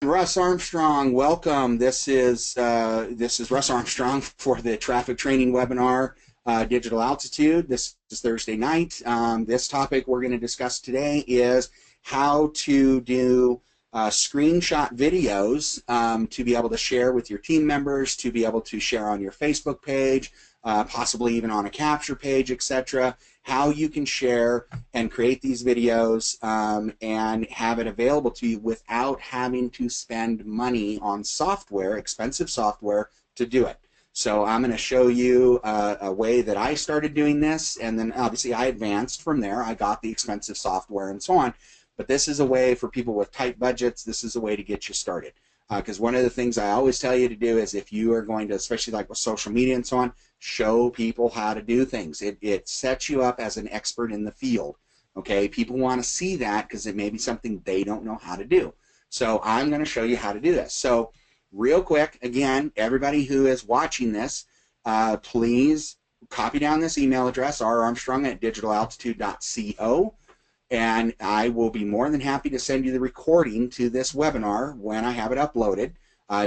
Russ Armstrong, welcome. This is Russ Armstrong for the traffic training webinar, Digital Altitude. This is Thursday night. This topic we're going to discuss today is how to do screenshot videos to be able to share with your team members, to be able to share on your Facebook page, possibly even on a capture page, etc. How you can share and create these videos and have it available to you without having to spend money on software, expensive software, to do it. So I'm going to show you a way that I started doing this, and then obviously I advanced from there. I got the expensive software and so on. But this is a way for people with tight budgets. This is a way to get you started. Because one of the things I always tell you to do is, if you are going to, especially like with social media and so on, show people how to do things. It sets you up as an expert in the field. Okay, people want to see that because it may be something they don't know how to do. So I'm going to show you how to do this. So real quick, again, everybody who is watching this, please copy down this email address, rarmstrong@digitalaltitude.co. And I will be more than happy to send you the recording to this webinar when I have it uploaded.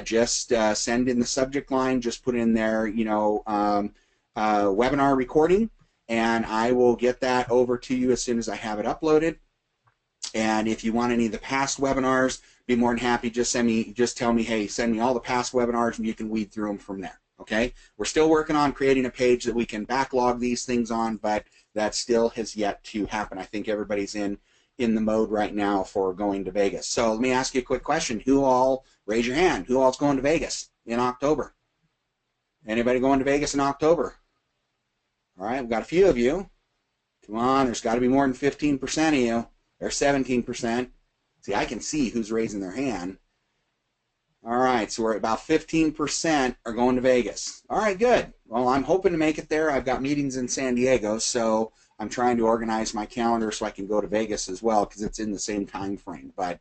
Just send in the subject line, just put in there, webinar recording, and I will get that over to you as soon as I have it uploaded. And if you want any of the past webinars, be more than happy. Just tell me, hey, send me all the past webinars, and you can weed through them from there. Okay? We're still working on creating a page that we can backlog these things on, but that still has yet to happen. I think everybody's in the mode right now for going to Vegas. So let me ask you a quick question. Who all, raise your hand, who all's going to Vegas in October? Anybody going to Vegas in October? All right, we've got a few of you. Come on, there's got to be more than 15% of you. There's 17%. See, I can see who's raising their hand. All right, so we're at about 15% are going to Vegas. All right, good. Well, I'm hoping to make it there. I've got meetings in San Diego, so I'm trying to organize my calendar so I can go to Vegas as well, because it's in the same time frame. But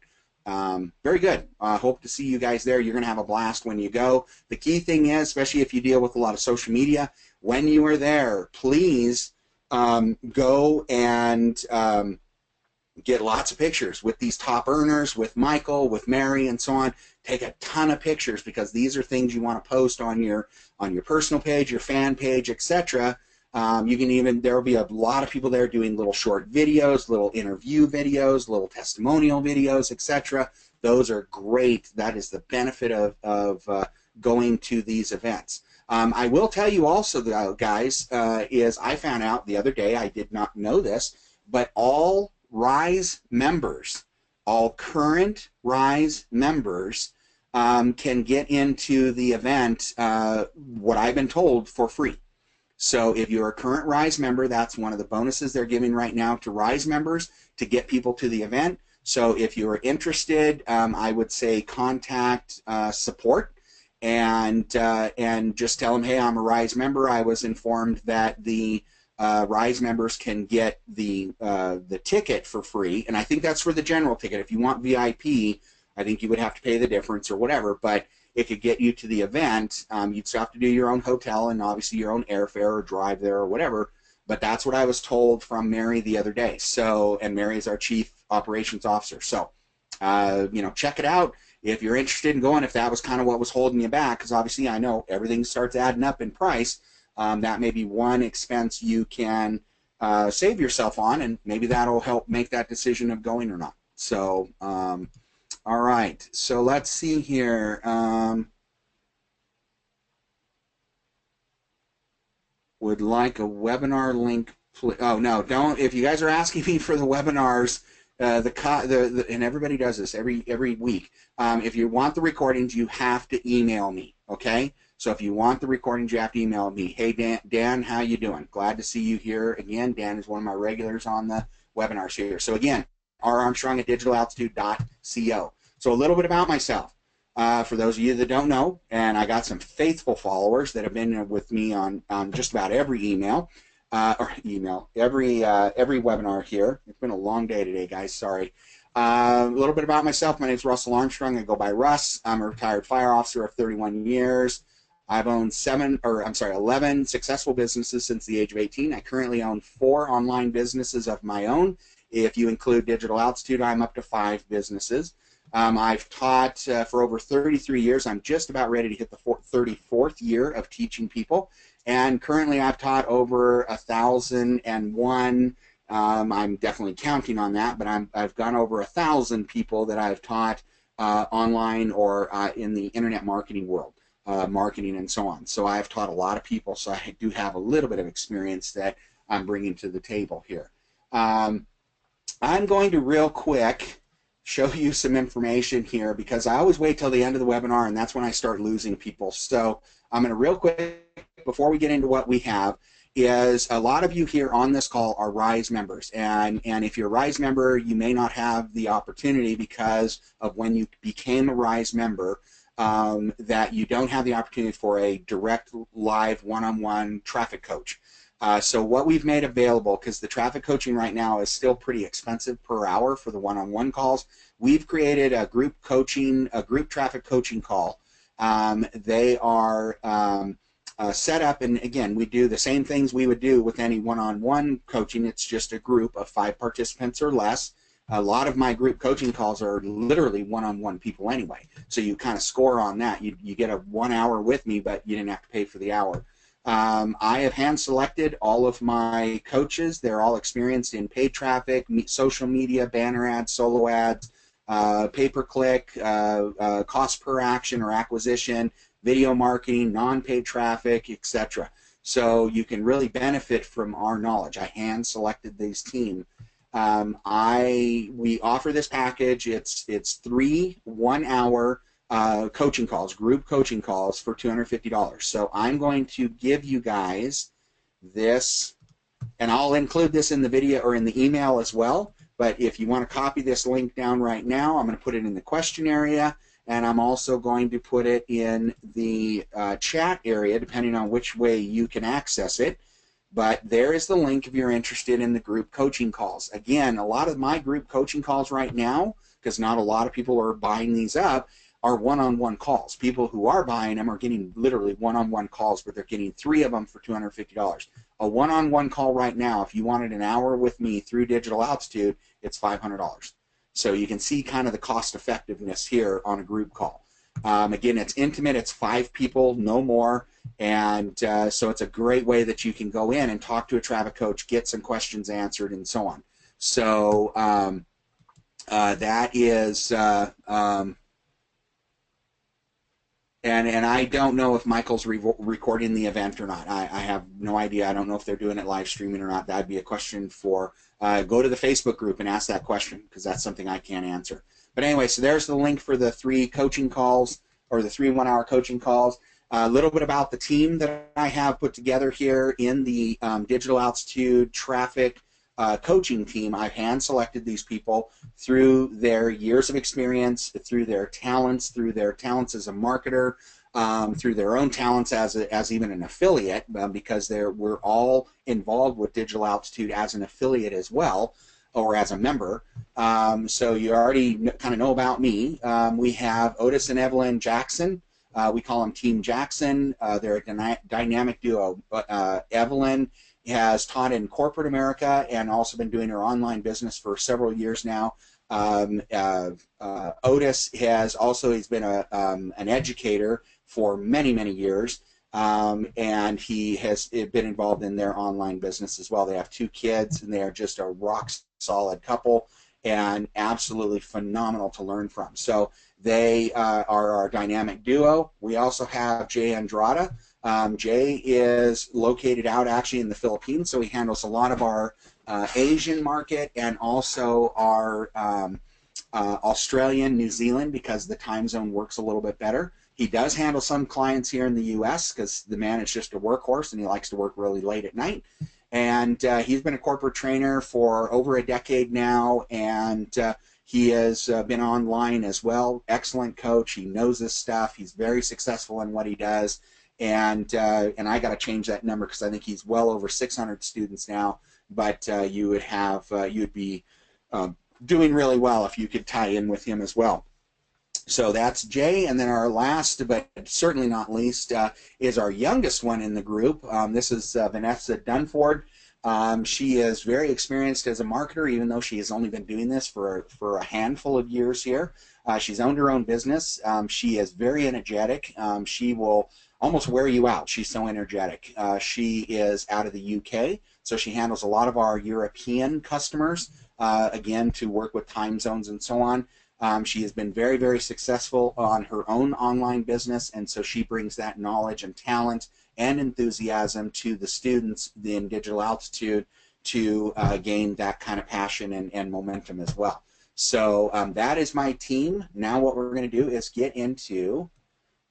very good. I hope to see you guys there. You're going to have a blast when you go. The key thing is, especially if you deal with a lot of social media, when you are there, please go and get lots of pictures with these top earners, with Michael, with Mary, and so on. Take a ton of pictures, because these are things you want to post on your personal page, your fan page, etc. You can even, there will be a lot of people there doing little short videos, little interview videos, little testimonial videos, etc. Those are great. That is the benefit of going to these events. I will tell you also, though, guys, is I found out the other day, I did not know this, but all Rise members, all current Rise members, can get into the event, what I've been told, for free. So if you're a current Rise member, that's one of the bonuses they're giving right now to Rise members to get people to the event. So if you're interested, I would say contact support and just tell them, hey, I'm a Rise member. I was informed that the Rise members can get the ticket for free, and I think that's for the general ticket. If you want VIP, I think you would have to pay the difference or whatever, but it could get you to the event. You'd still have to do your own hotel and obviously your own airfare or drive there or whatever, but that's what I was told from Mary the other day. So, and Mary is our Chief Operations Officer. So, check it out if you're interested in going, if that was kind of what was holding you back, because obviously I know everything starts adding up in price. That may be one expense you can save yourself on, and maybe that'll help make that decision of going or not. So, all right. So let's see here. Would like a webinar link? Oh no, don't. If you guys are asking me for the webinars, and everybody does this every week. If you want the recordings, you have to email me. Okay. So if you want the recordings, you have to email me. Hey, Dan, how you doing? Glad to see you here again. Dan is one of my regulars on the webinars here. So again, rarmstrong@digitalaltitude.co. So a little bit about myself. For those of you that don't know, and I got some faithful followers that have been with me on just about every every webinar here. It's been a long day today, guys. Sorry. A little bit about myself. My name is Russell Armstrong. I go by Russ. I'm a retired fire officer of 31 years. I've owned 11 successful businesses since the age of 18. I currently own 4 online businesses of my own. If you include Digital Altitude, I'm up to 5 businesses. I've taught for over 33 years. I'm just about ready to hit the 34th year of teaching people. And currently I've taught over 1,001. I'm definitely counting on that, but I've gone over 1,000 people that I've taught online or in the internet marketing world, marketing and so on. So I've taught a lot of people, so I do have a little bit of experience that I'm bringing to the table here. I'm going to real quick show you some information here because I always wait till the end of the webinar and that's when I start losing people. So I'm going to real quick, before we get into what we have, is a lot of you here on this call are RISE members, and if you're a RISE member, you may not have the opportunity because of when you became a RISE member, that you don't have the opportunity for a direct live one-on-one traffic coach. So what we've made available, because the traffic coaching right now is still pretty expensive per hour for the one-on-one calls, we've created a group coaching, a group traffic coaching call. They are set up, and again, we do the same things we would do with any one-on-one coaching. It's just a group of 5 participants or less. A lot of my group coaching calls are literally one-on-one people anyway, so you kind of score on that. You get a 1 hour with me, but you didn't have to pay for the hour. I have hand-selected all of my coaches. They're all experienced in paid traffic, social media, banner ads, solo ads, pay-per-click, cost per action or acquisition, video marketing, non-paid traffic, etc. So you can really benefit from our knowledge. I hand-selected this team. We offer this package. It's 3 1-hour coaching calls, group coaching calls for $250. So I'm going to give you guys this, and I'll include this in the video or in the email as well, but if you want to copy this link down right now, I'm going to put it in the question area, and I'm also going to put it in the chat area, depending on which way you can access it. But there is the link if you're interested in the group coaching calls. Again, a lot of my group coaching calls right now, because not a lot of people are buying these up, are one-on-one calls. People who are buying them are getting literally one-on-one calls, but they're getting 3 of them for $250. A one-on-one call right now, if you wanted an hour with me through Digital Altitude, it's $500. So you can see kind of the cost effectiveness here on a group call. Again, it's intimate, it's 5 people, no more, and so it's a great way that you can go in and talk to a traffic coach, get some questions answered, and so on. So that is, and I don't know if Michael's recording the event or not. I have no idea. I don't know if they're doing it live streaming or not. That'd be a question for, go to the Facebook group and ask that question, because that's something I can't answer. But anyway, so there's the link for the 3 coaching calls, or the 3 1-hour coaching calls. A little bit about the team that I have put together here in the Digital Altitude Traffic coaching team. I've hand-selected these people through their years of experience, through their talents as a marketer, through their own talents as even an affiliate, because we're all involved with Digital Altitude as an affiliate as well, or as a member. So you already kind of know about me. We have Otis and Evelyn Jackson. We call them Team Jackson. They're a dynamic duo. Evelyn has taught in corporate America and also been doing her online business for several years now. Otis has also, he's been an educator for many, many years, and he has been involved in their online business as well. They have 2 kids, and they are just a rock solid couple and absolutely phenomenal to learn from. So they are our dynamic duo. We also have Jay Andrada. Jay is located out actually in the Philippines, so he handles a lot of our Asian market and also our Australian, New Zealand, because the time zone works a little bit better. He does handle some clients here in the U.S. because the man is just a workhorse and he likes to work really late at night. And he's been a corporate trainer for over a decade now, and he has been online as well. Excellent coach. He knows his stuff. He's very successful in what he does. And I got to change that number because I think he's well over 600 students now. But you would be doing really well if you could tie in with him as well. So that's Jay, and then our last, but certainly not least, is our youngest one in the group. This is Vanessa Dunford. She is very experienced as a marketer, even though she has only been doing this for a handful of years here. She's owned her own business. She is very energetic. She will almost wear you out. She's so energetic. She is out of the UK, so she handles a lot of our European customers, again, to work with time zones and so on. She has been very, very successful on her own online business, and so she brings that knowledge and talent and enthusiasm to the students in Digital Altitude to gain that kind of passion and momentum as well. So that is my team. Now what we're going to do is get into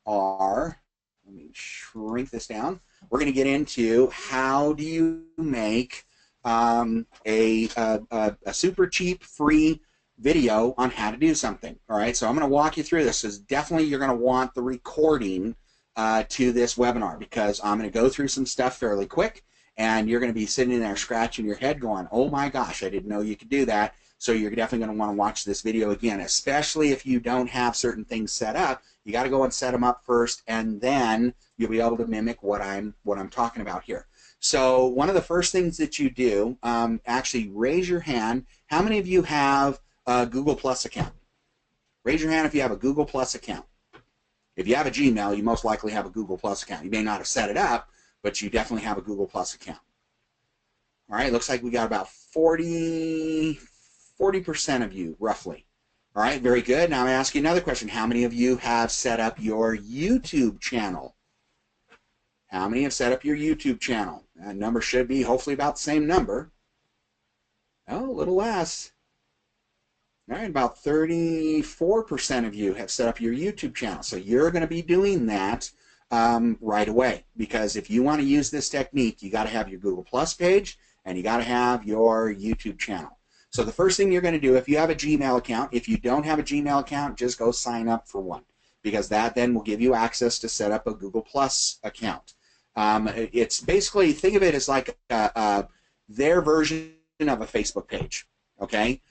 our, let me shrink this down. We're going to get into how do you make a super cheap, free video on how to do something. All right, so I'm going to walk you through this. So definitely you're going to want the recording to this webinar, because I'm going to go through some stuff fairly quick, and you're going to be sitting there scratching your head going, oh my gosh, I didn't know you could do that. So you're definitely going to want to watch this video again, especially if you don't have certain things set up. You got to go and set them up first, and then you'll be able to mimic what I'm talking about here. So one of the first things that you do, actually raise your hand. How many of you have a Google Plus account? Raise your hand if you have a Google Plus account. If you have a Gmail, you most likely have a Google Plus account. You may not have set it up, but you definitely have a Google Plus account. All right, looks like we got about 40% of you, roughly. All right, very good. Now I'm going to ask you another question. How many of you have set up your YouTube channel? How many have set up your YouTube channel? That number should be hopefully about the same number. Oh, a little less. All right, about 34% of you have set up your YouTube channel. So you're going to be doing that right away, because if you want to use this technique, you got to have your Google Plus page and you got to have your YouTube channel. So the first thing you're going to do, if you have a Gmail account, if you don't have a Gmail account, just go sign up for one, because that then will give you access to set up a Google Plus account. It's basically, think of it as like their version of a Facebook page, okay?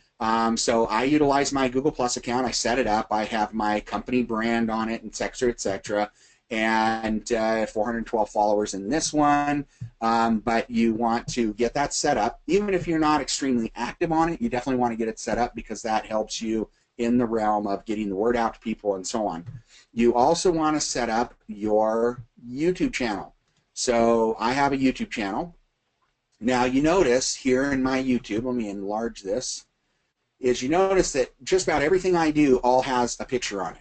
So I utilize my Google Plus account. I set it up. I have my company brand on it, et cetera, and 412 followers in this one. But you want to get that set up. Even if you're not extremely active on it, you definitely want to get it set up, because that helps you in the realm of getting the word out to people and so on. You also want to set up your YouTube channel. So I have a YouTube channel. Now you notice here in my YouTube, let me enlarge this, is you notice that just about everything I do all has a picture on it.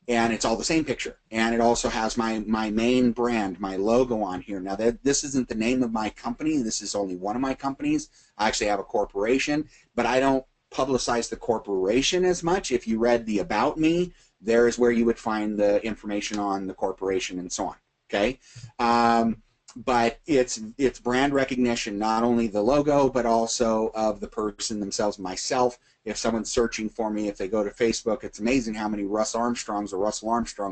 And it's all the same picture. And it also has my main brand, my logo on here. Now, this isn't the name of my company. This is only one of my companies. I actually have a corporation, but I don't publicize the corporation as much. If you read the About Me, there is where you would find the information on the corporation and so on. Okay? But it's brand recognition, not only the logo, but also of the person themselves, myself. If someone's searching for me, if they go to Facebook, it's amazing how many Russell Armstrongs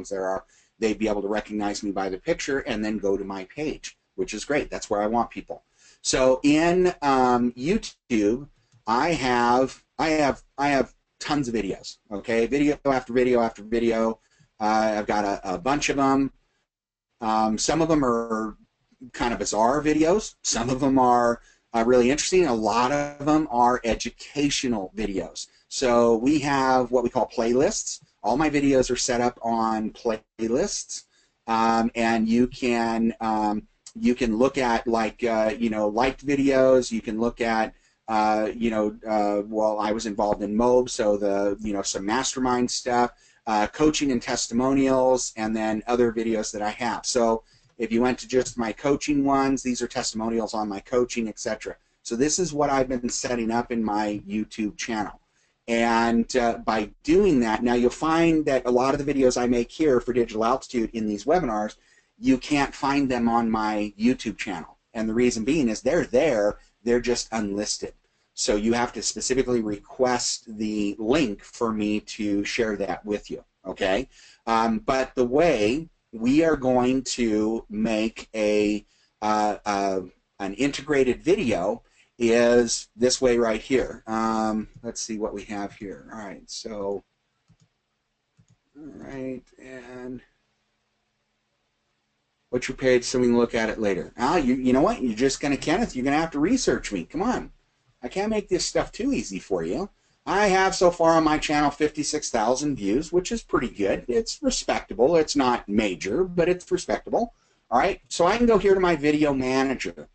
there are. They'd be able to recognize me by the picture and then go to my page, which is great. That's where I want people. So in YouTube, I have tons of videos. Okay, video after video after video. I've got a bunch of them. Some of them are kind of bizarre videos. Some of them are really interesting. A lot of them are educational videos. So we have what we call playlists. All my videos are set up on playlists, and you can look at, like liked videos. You can look at well, I was involved in MOB, so some mastermind stuff, coaching and testimonials, and then other videos that I have. So if you went to just my coaching ones, these are testimonials on my coaching, etc. So this is what I've been setting up in my YouTube channel. And by doing that, now you'll find that a lot of the videos I make here for Digital Altitude in these webinars, you can't find them on my YouTube channel. And the reason being is they're there, they're just unlisted. So you have to specifically request the link for me to share that with you, okay? But the way we are going to make an integrated video is this way right here. Let's see what we have here. All right, so, all right, and What's your page so we can look at it later? You know what? You're just going to, Kenneth, you're going to have to research me. Come on. I can't make this stuff too easy for you. I have so far on my channel 56,000 views, which is pretty good. It's respectable. It's not major, but it's respectable. All right, so I can go here to my video manager.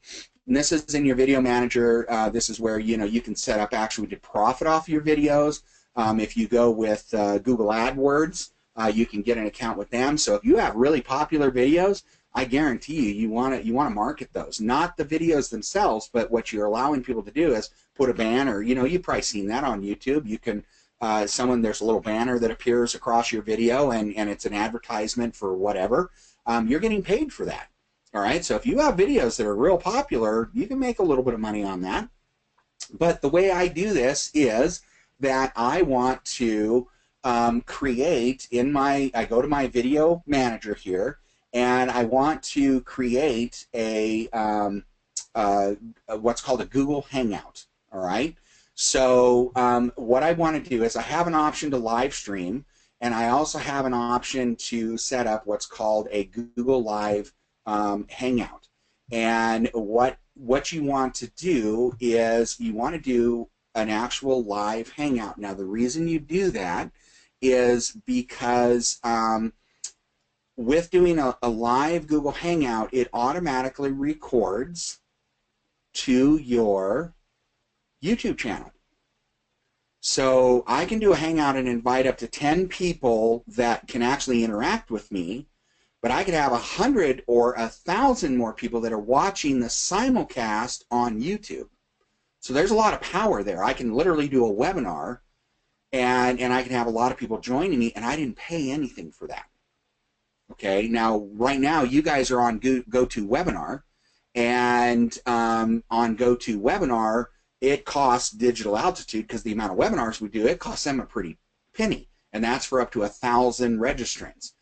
And this is in your video manager. This is where you can set up actually to profit off your videos. If you go with Google AdWords, you can get an account with them. So if you have really popular videos, I guarantee you want to market those, not the videos themselves, but what you're allowing people to do is put a banner. You've probably seen that on YouTube. You can there's a little banner that appears across your video, and it's an advertisement for whatever. You're getting paid for that. All right, so if you have videos that are real popular, you can make a little bit of money on that. But the way I do this is that I want to create I go to my video manager here, and I want to create a what's called a Google Hangout. All right, so what I want to do is I have an option to live stream, and I also have an option to set up what's called a Google Live Hangout. And what you want to do is you want to do an actual live hangout. Now the reason you do that is because with doing a live Google Hangout, it automatically records to your YouTube channel. So I can do a hangout and invite up to 10 people that can actually interact with me, but I could have 100 or 1,000 more people that are watching the simulcast on YouTube. So there's a lot of power there. I can literally do a webinar, and I can have a lot of people joining me, and I didn't pay anything for that. Okay, now right now you guys are on GoToWebinar, and on GoToWebinar, it costs Digital Altitude, because the amount of webinars we do, it costs them a pretty penny, and that's for up to 1,000 registrants.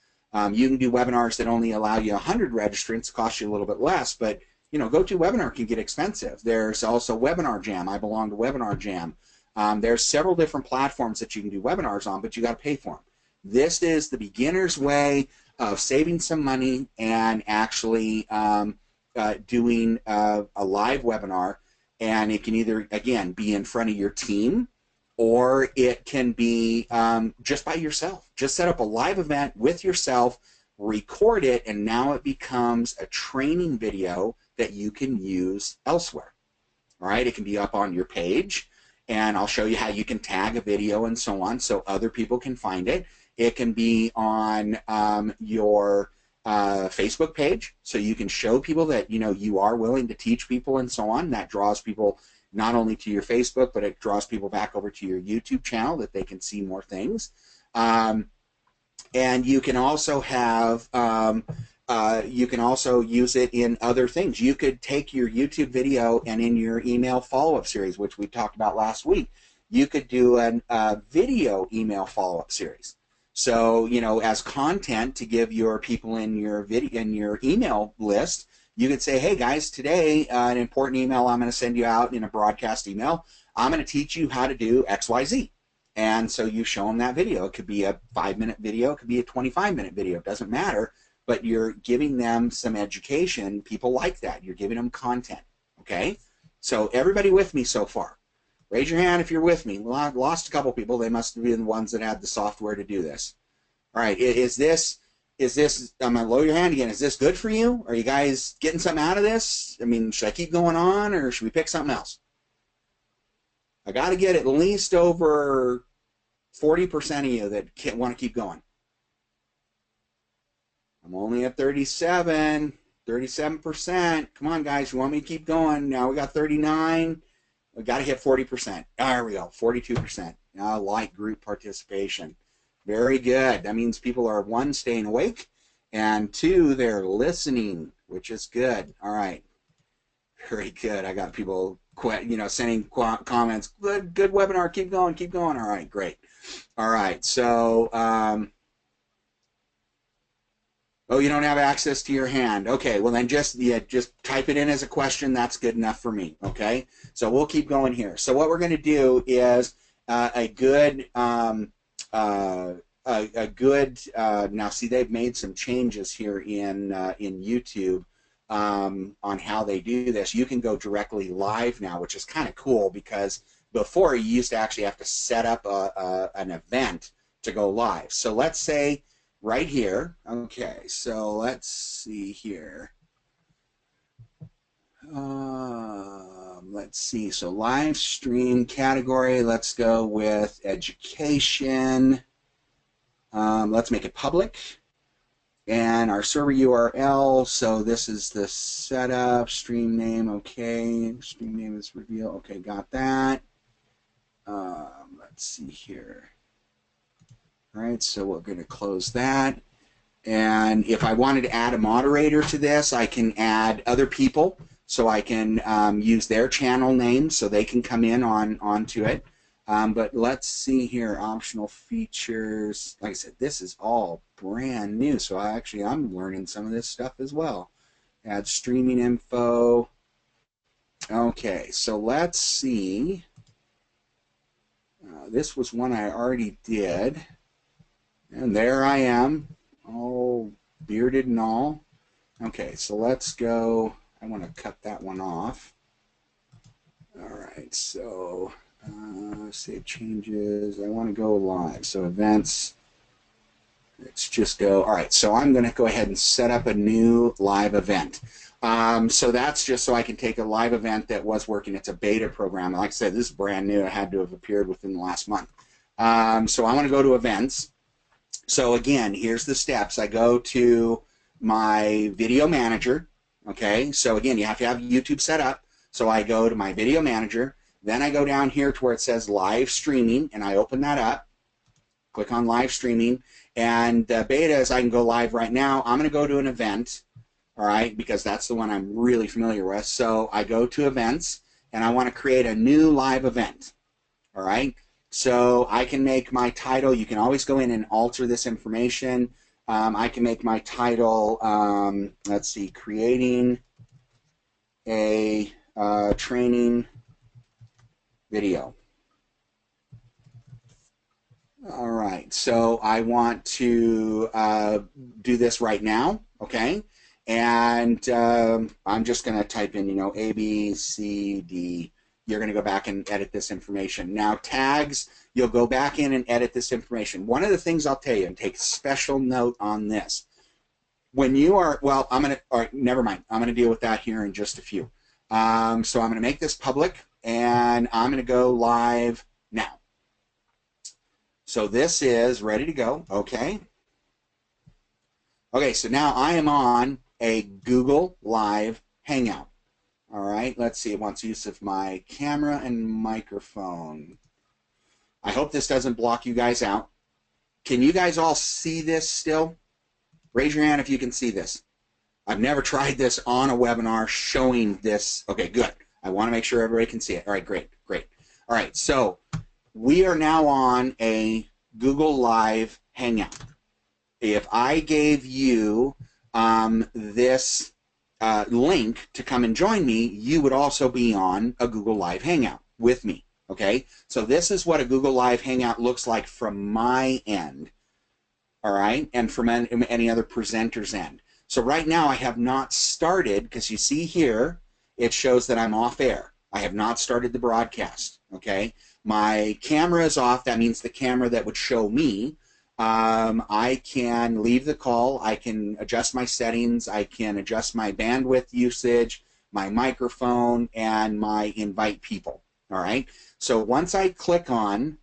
You can do webinars that only allow you 100 registrants, cost you a little bit less, but GoToWebinar can get expensive. There's also Webinar Jam. I belong to Webinar Jam. There's several different platforms that you can do webinars on, but you got to pay for them. This is the beginner's way of saving some money and actually doing a live webinar, and it can either, again, be in front of your team, or it can be just by yourself. Just set up a live event with yourself, record it, and now it becomes a training video that you can use elsewhere. All right, it can be up on your page, and I'll show you how you can tag a video and so on so other people can find it. It can be on your Facebook page, so you can show people that you are willing to teach people and so on. That draws people not only to your Facebook, but it draws people back over to your YouTube channel that they can see more things. And you can also have, you can also use it in other things. You could take your YouTube video, and in your email follow-up series, which we talked about last week, you could do a video email follow-up series. So, as content to give your people in your email list, you could say, hey guys, today an important email I'm going to send you out in a broadcast email. I'm going to teach you how to do XYZ. And so you show them that video. It could be a 5-minute video. It could be a 25-minute video. It doesn't matter. But you're giving them some education. People like that. You're giving them content. Okay? So everybody with me so far? Raise your hand if you're with me. Well, I've lost a couple people. They must have been the ones that had the software to do this. All right. Is this, I'm going to lower your hand again. Is this good for you? Are you guys getting something out of this? I mean, should I keep going on, or should we pick something else? I got to get at least over 40% of you that want to keep going. I'm only at 37%. Come on, guys. You want me to keep going? Now we got 39. We got to hit 40%. There we go. 42%. Now, light group participation. Very good. That means people are, 1, staying awake, and 2, they're listening, which is good. All right. Very good. I got people, sending comments. Good webinar. Keep going. Keep going. All right. Great. All right. So, oh, you don't have access to your hand. Okay. Well, then just type it in as a question. That's good enough for me. Okay. So we'll keep going here. So what we're going to do is a good a good now see they've made some changes here in YouTube on how they do this. You can go directly live now, which is kind of cool because before you used to actually have to set up an event to go live. So let's say right here, okay, so let's see here. Let's see, so live stream category, let's go with education. Let's make it public. And our server URL, so this is the setup, stream name, okay. Stream name is reveal, okay, got that. Let's see here. All right, so we're going to close that. And if I wanted to add a moderator to this, I can add other people. So I can use their channel name so they can come in onto it. But let's see here, optional features. Like I said, this is all brand new. So I'm learning some of this stuff as well. Add streaming info. Okay, so let's see. This was one I already did. And there I am, all bearded and all. Okay, so let's go. I want to cut that one off. All right, so save changes. I want to go live. So events. Let's just go. All right, so I'm going to go ahead and set up a new live event. So that's just so I can take a live event that was working. It's a beta program. Like I said, this is brand new. It had to have appeared within the last month. So I want to go to events. So again, here's the steps. I go to my video manager. Okay, so again, you have to have YouTube set up. So I go to my video manager, then I go down here to where it says live streaming, and I open that up, click on live streaming, and the beta is I can go live right now. I'm going to go to an event, all right, because that's the one I'm really familiar with. So I go to events, and I want to create a new live event, all right. So I can make my title. You can always go in and alter this information. I can make my title, let's see, creating a training video. All right, so I want to do this right now, okay? And I'm just going to type in, A, B, C, D. You're going to go back and edit this information. Now, tags, you'll go back in and edit this information. One of the things I'll tell you, and take special note on this, when you are, well, all right, never mind. I'm going to deal with that here in just a few. So I'm going to make this public, and I'm going to go live now. So this is ready to go, okay? Okay, so now I am on a Google Live Hangout. All right, let's see. It wants use of my camera and microphone. I hope this doesn't block you guys out. Can you guys all see this still? Raise your hand if you can see this. I've never tried this on a webinar showing this. Okay, good. I want to make sure everybody can see it. All right, great, great. All right, so we are now on a Google Live Hangout. If I gave you this link to come and join me, you would also be on a Google Live Hangout with me, okay? So this is what a Google Live Hangout looks like from my end, all right, and from any other presenter's end. So right now I have not started, because you see here, it shows that I'm off air. I have not started the broadcast, okay? My camera is off. That means the camera that would show me. I can leave the call, I can adjust my settings, I can adjust my bandwidth usage, my microphone, and my invite people, all right? So once I click on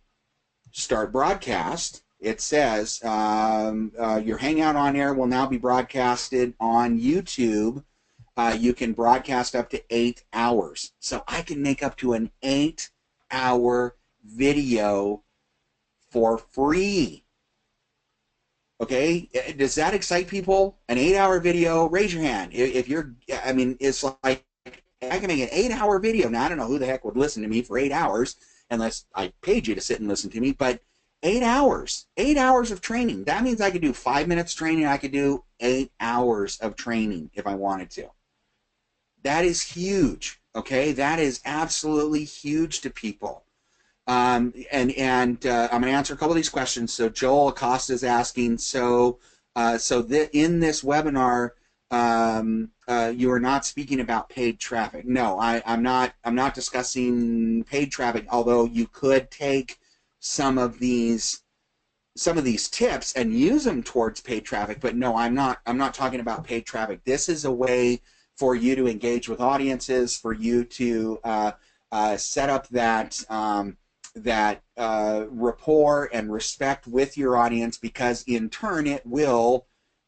Start Broadcast, it says your Hangout on air will now be broadcasted on YouTube. You can broadcast up to 8 hours. So I can make up to an 8-hour video for free. Okay, does that excite people? An 8-hour video? Raise your hand. If you're, I mean, it's like I can make an 8-hour video. Now I don't know who the heck would listen to me for 8 hours unless I paid you to sit and listen to me. But 8 hours of training. That means I could do 5 minutes training. I could do 8 hours of training if I wanted to. That is huge. Okay, that is absolutely huge to people. And I'm going to answer a couple of these questions. So Joel Acosta is asking, in this webinar, you are not speaking about paid traffic. No, I'm not. I'm not discussing paid traffic. Although you could take some of these tips and use them towards paid traffic. But no, I'm not. I'm not talking about paid traffic. This is a way for you to engage with audiences, for you to set up that rapport and respect with your audience, because in turn it will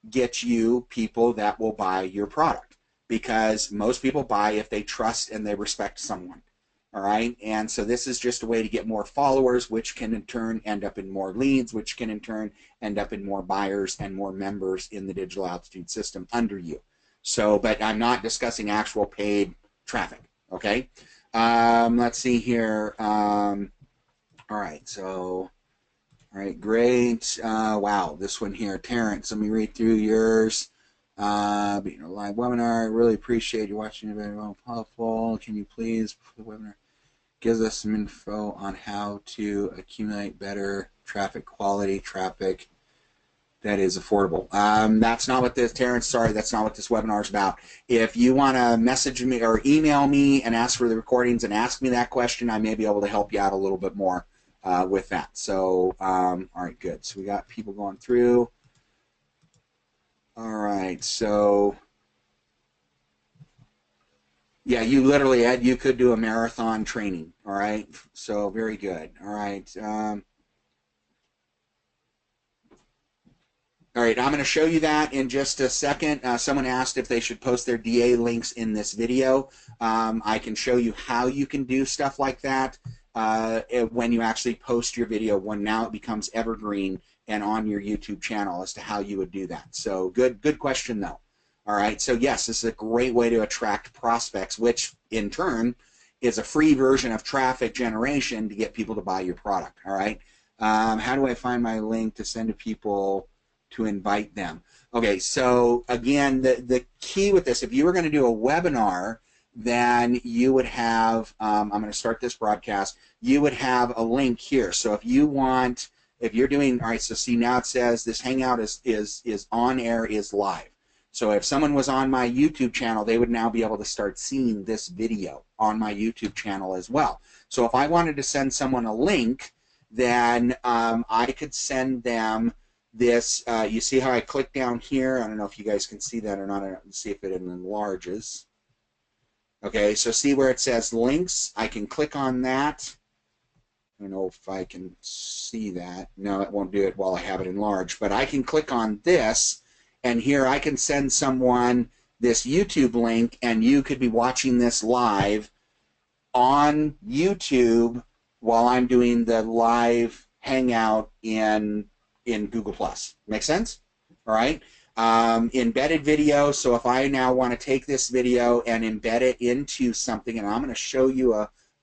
get you people that will buy your product, because most people buy if they trust and they respect someone. All right, and so this is just a way to get more followers, which can in turn end up in more leads, which can in turn end up in more buyers and more members in the digital altitude system under you. So, but I'm not discussing actual paid traffic. Okay, let's see here. All right, so, all right, great. Wow, this one here, Terrence, let me read through yours. Being a live webinar, I really appreciate you watching. Very well, helpful. Can you please, the webinar gives us some info on how to accumulate better traffic quality, traffic that is affordable. That's not what this, Terrence, sorry, that's not what this webinar is about. If you want to message me or email me and ask for the recordings and ask me that question, I may be able to help you out a little bit more with that. So, all right, good. So we got people going through. All right, so yeah, you literally, Ed, you could do a marathon training. All right, so very good. All right. All right, I'm going to show you that in just a second. Someone asked if they should post their DA links in this video. I can show you how you can do stuff like that when you actually post your video, when now it becomes evergreen and on your YouTube channel, as to how you would do that. So good question though. All right, so yes, this is a great way to attract prospects, which in turn is a free version of traffic generation to get people to buy your product. All right, how do I find my link to send to people to invite them? Okay, so again, the key with this, if you were going to do a webinar, then you would have, I'm going to start this broadcast, you would have a link here. So if you want, if you're doing, all right, so see now it says this Hangout is on air, is live. So if someone was on my YouTube channel, they would now be able to start seeing this video on my YouTube channel as well. So if I wanted to send someone a link, then I could send them this. You see how I click down here? I don't know if you guys can see that or not. I don't see if it enlarges. Okay, so see where it says links? I can click on that. I don't know if I can see that. No, it won't do it while I have it enlarged. But I can click on this, and here I can send someone this YouTube link, and you could be watching this live on YouTube while I'm doing the live Hangout in Google+. Make sense? All right. Embedded video. So if I now want to take this video and embed it into something, and I'm going to show you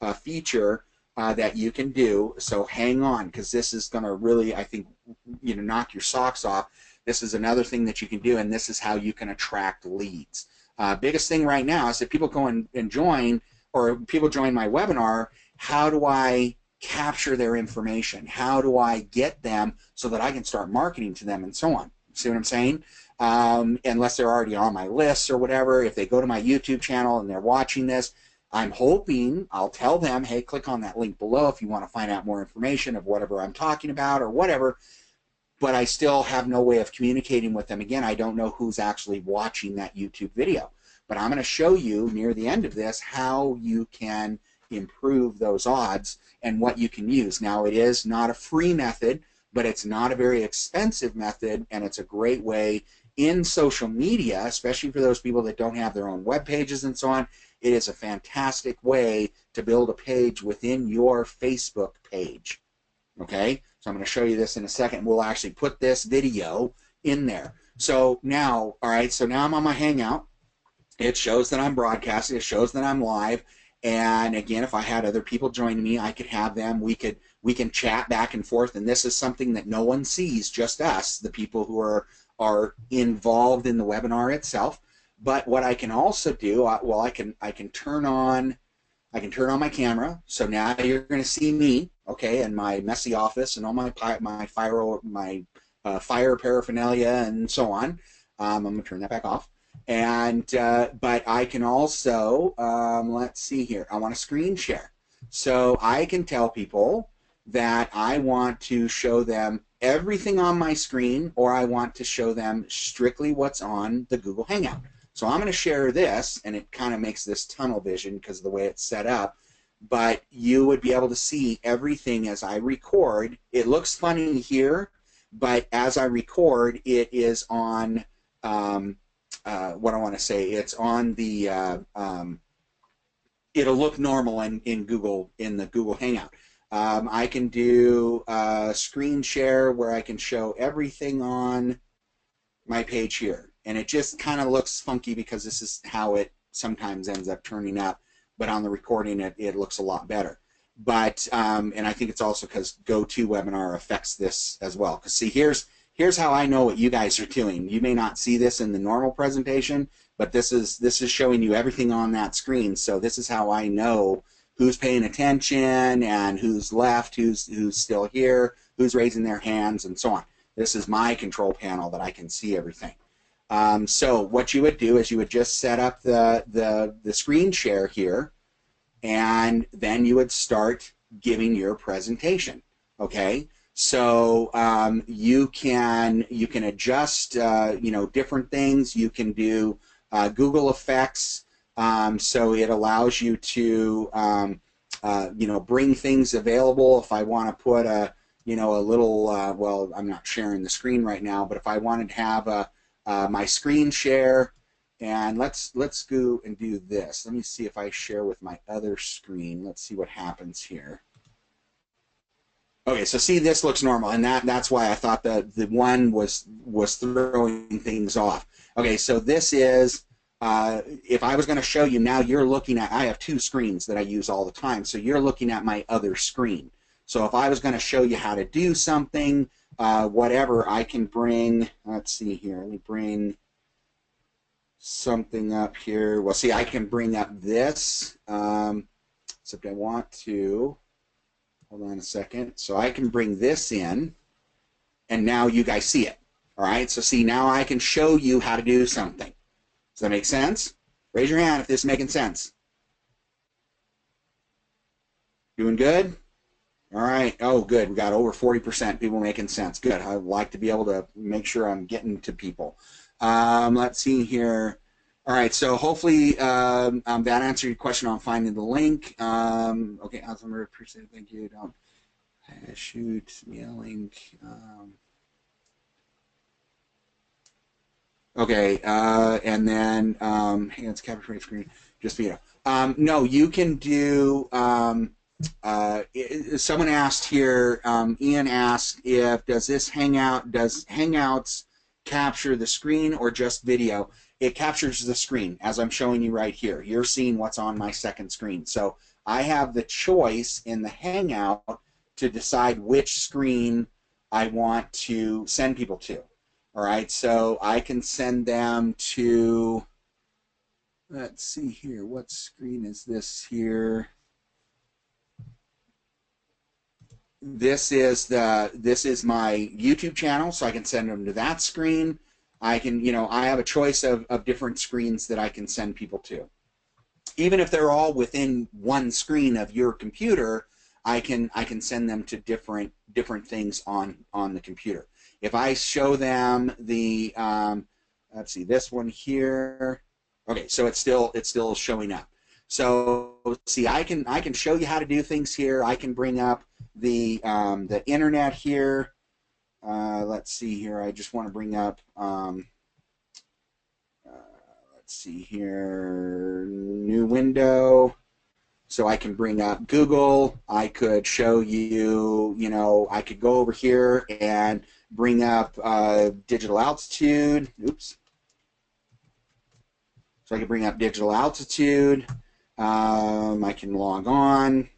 a feature that you can do. So hang on, because this is going to really, I think, knock your socks off. This is another thing that you can do, and this is how you can attract leads. Biggest thing right now is that people go and join, or people join my webinar, how do I capture their information? How do I get them so that I can start marketing to them and so on? See what I'm saying? Unless they're already on my list or whatever, if they go to my YouTube channel and they're watching this, I'm hoping I'll tell them, hey, click on that link below if you want to find out more information of whatever I'm talking about or whatever, but I still have no way of communicating with them. Again, I don't know who's actually watching that YouTube video, but I'm going to show you near the end of this how you can improve those odds and what you can use. Now, it is not a free method, but it's not a very expensive method, and it's a great way in social media, especially for those people that don't have their own web pages and so on. It is a fantastic way to build a page within your Facebook page. Okay, so I'm going to show you this in a second. We'll actually put this video in there. So now, all right, so now I'm on my Hangout. It shows that I'm broadcasting. It shows that I'm live. And again, if I had other people joining me, I could have them. We can chat back and forth. And this is something that no one sees, just us, the people who are involved in the webinar itself. But what I can also do, well, I can turn on my camera. So now you're going to see me. okay, and my messy office and all my fire paraphernalia and so on. I'm going to turn that back off. And but I can also, let's see here, I want to screen share. So I can tell people that I want to show them everything on my screen, or I want to show them strictly what's on the Google Hangout. So I'm going to share this, and it kind of makes this tunnel vision because of the way it's set up, but you would be able to see everything as I record. It looks funny here, but as I record, it is on, what I want to say, it's on the, it'll look normal in Google, in the Google Hangout. I can do screen share where I can show everything on my page here. And it just kind of looks funky because this is how it sometimes ends up turning up. But on the recording, it looks a lot better. But, and I think it's also because GoToWebinar affects this as well. Because see, here's how I know what you guys are doing. You may not see this in the normal presentation, but this is showing you everything on that screen. So this is how I know who's paying attention and who's left, who's still here, who's raising their hands, and so on. This is my control panel that I can see everything. So what you would do is you would just set up the screen share here, and then you would start giving your presentation. Okay, so you can adjust you know, different things. You can do Google effects. So it allows you to, you know, bring things available. If I want to put a, you know, a little, well, I'm not sharing the screen right now, but if I wanted to have my screen share, and let's go and do this. Let me see if I share with my other screen. Let's see what happens here. Okay, so see, this looks normal, and that's why I thought the one was throwing things off. Okay, so this is. If I was going to show you, now you're looking at, I have two screens that I use all the time, so you're looking at my other screen. So if I was going to show you how to do something, whatever, I can bring, let's see here, let me bring something up here. Well, see, I can bring up this, except I want to, hold on a second, so I can bring this in, and now you guys see it. All right, so see, now I can show you how to do something. Does that make sense? Raise your hand if this is making sense. Doing good? All right. Oh, good. We got over 40% people making sense. Good. I like to be able to make sure I'm getting to people. Let's see here. All right. So hopefully that answered your question on finding the link. Okay. Awesome. Appreciate it. Thank you. Don't shoot me a link. Okay, and then hang on, it's capture my screen, just video. No, you can do. Someone asked here. Ian asked if does Hangouts capture the screen or just video? It captures the screen, as I'm showing you right here. You're seeing what's on my second screen. So I have the choice in the Hangout to decide which screen I want to send people to. All right, so I can send them to, let's see here, what screen is this here? This is my YouTube channel, so I can send them to that screen. I can, you know, I have a choice of different screens that I can send people to. Even if they're all within one screen of your computer, I can send them to different things on the computer. If I show them the, let's see, this one here. Okay, so it's still showing up. So see, I can show you how to do things here. I can bring up the internet here. Let's see here. I just want to bring up. Let's see here. New window. So I can bring up Google. I could show you. You know, I could go over here and bring up digital altitude. Oops. So I can bring up digital altitude. I can log on.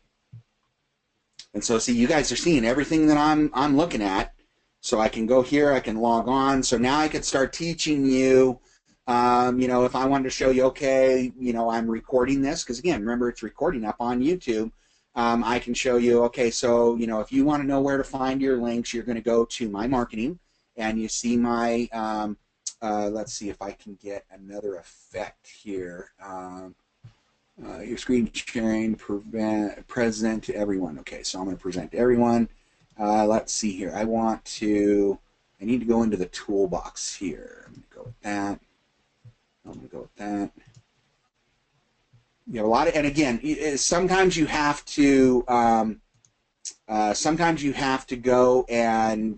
And so see, you guys are seeing everything that I'm looking at. So I can go here, I can log on. So now I could start teaching you, you know, if I wanted to show you, okay, you know, I'm recording this, because again, remember it's recording up on YouTube. I can show you, okay, so, if you want to know where to find your links, you're going to go to my marketing, and you see my, let's see if I can get another effect here. Your screen sharing, present to everyone. Okay, so I'm going to present to everyone. Let's see here. I need to go into the toolbox here. I'm going to go with that. I'm going to go with that. You have a lot of, and again, sometimes you have to go and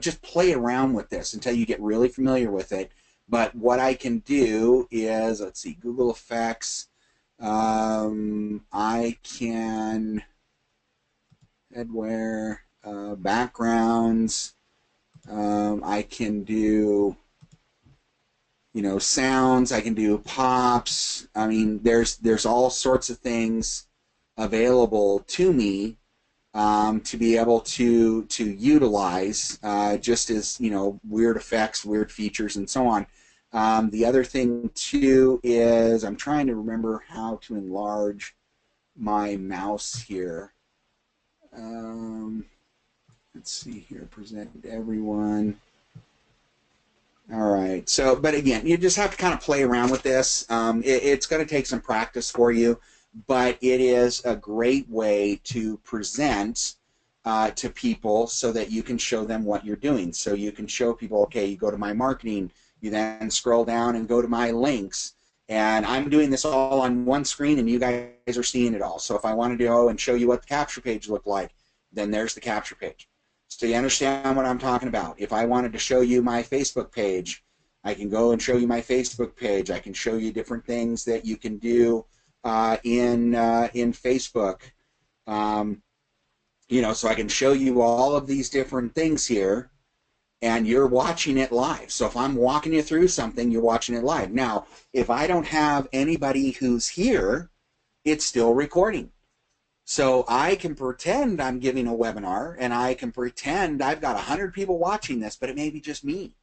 just play around with this until you get really familiar with it. But what I can do is, let's see, Google Effects. I can headwear, backgrounds. I can do sounds. I can do pops. I mean, there's all sorts of things available to me to be able to utilize, just as weird effects, weird features, and so on. The other thing too is I'm trying to remember how to enlarge my mouse here. Let's see here. Present to everyone. All right, so, but again, you just have to kind of play around with this. It's going to take some practice for you, but it is a great way to present to people so that you can show them what you're doing. So you can show people, okay, you go to my marketing, you then scroll down and go to my links, and I'm doing this all on one screen, and you guys are seeing it all. So if I wanted to go and show you what the capture page looked like, then there's the capture page. So you understand what I'm talking about. If I wanted to show you my Facebook page, I can go and show you my Facebook page. I can show you different things that you can do in Facebook. So I can show you all of these different things here, and you're watching it live. So if I'm walking you through something, you're watching it live. Now, if I don't have anybody who's here, it's still recording. So I can pretend I'm giving a webinar, and I can pretend I've got 100 people watching this, but it may be just me.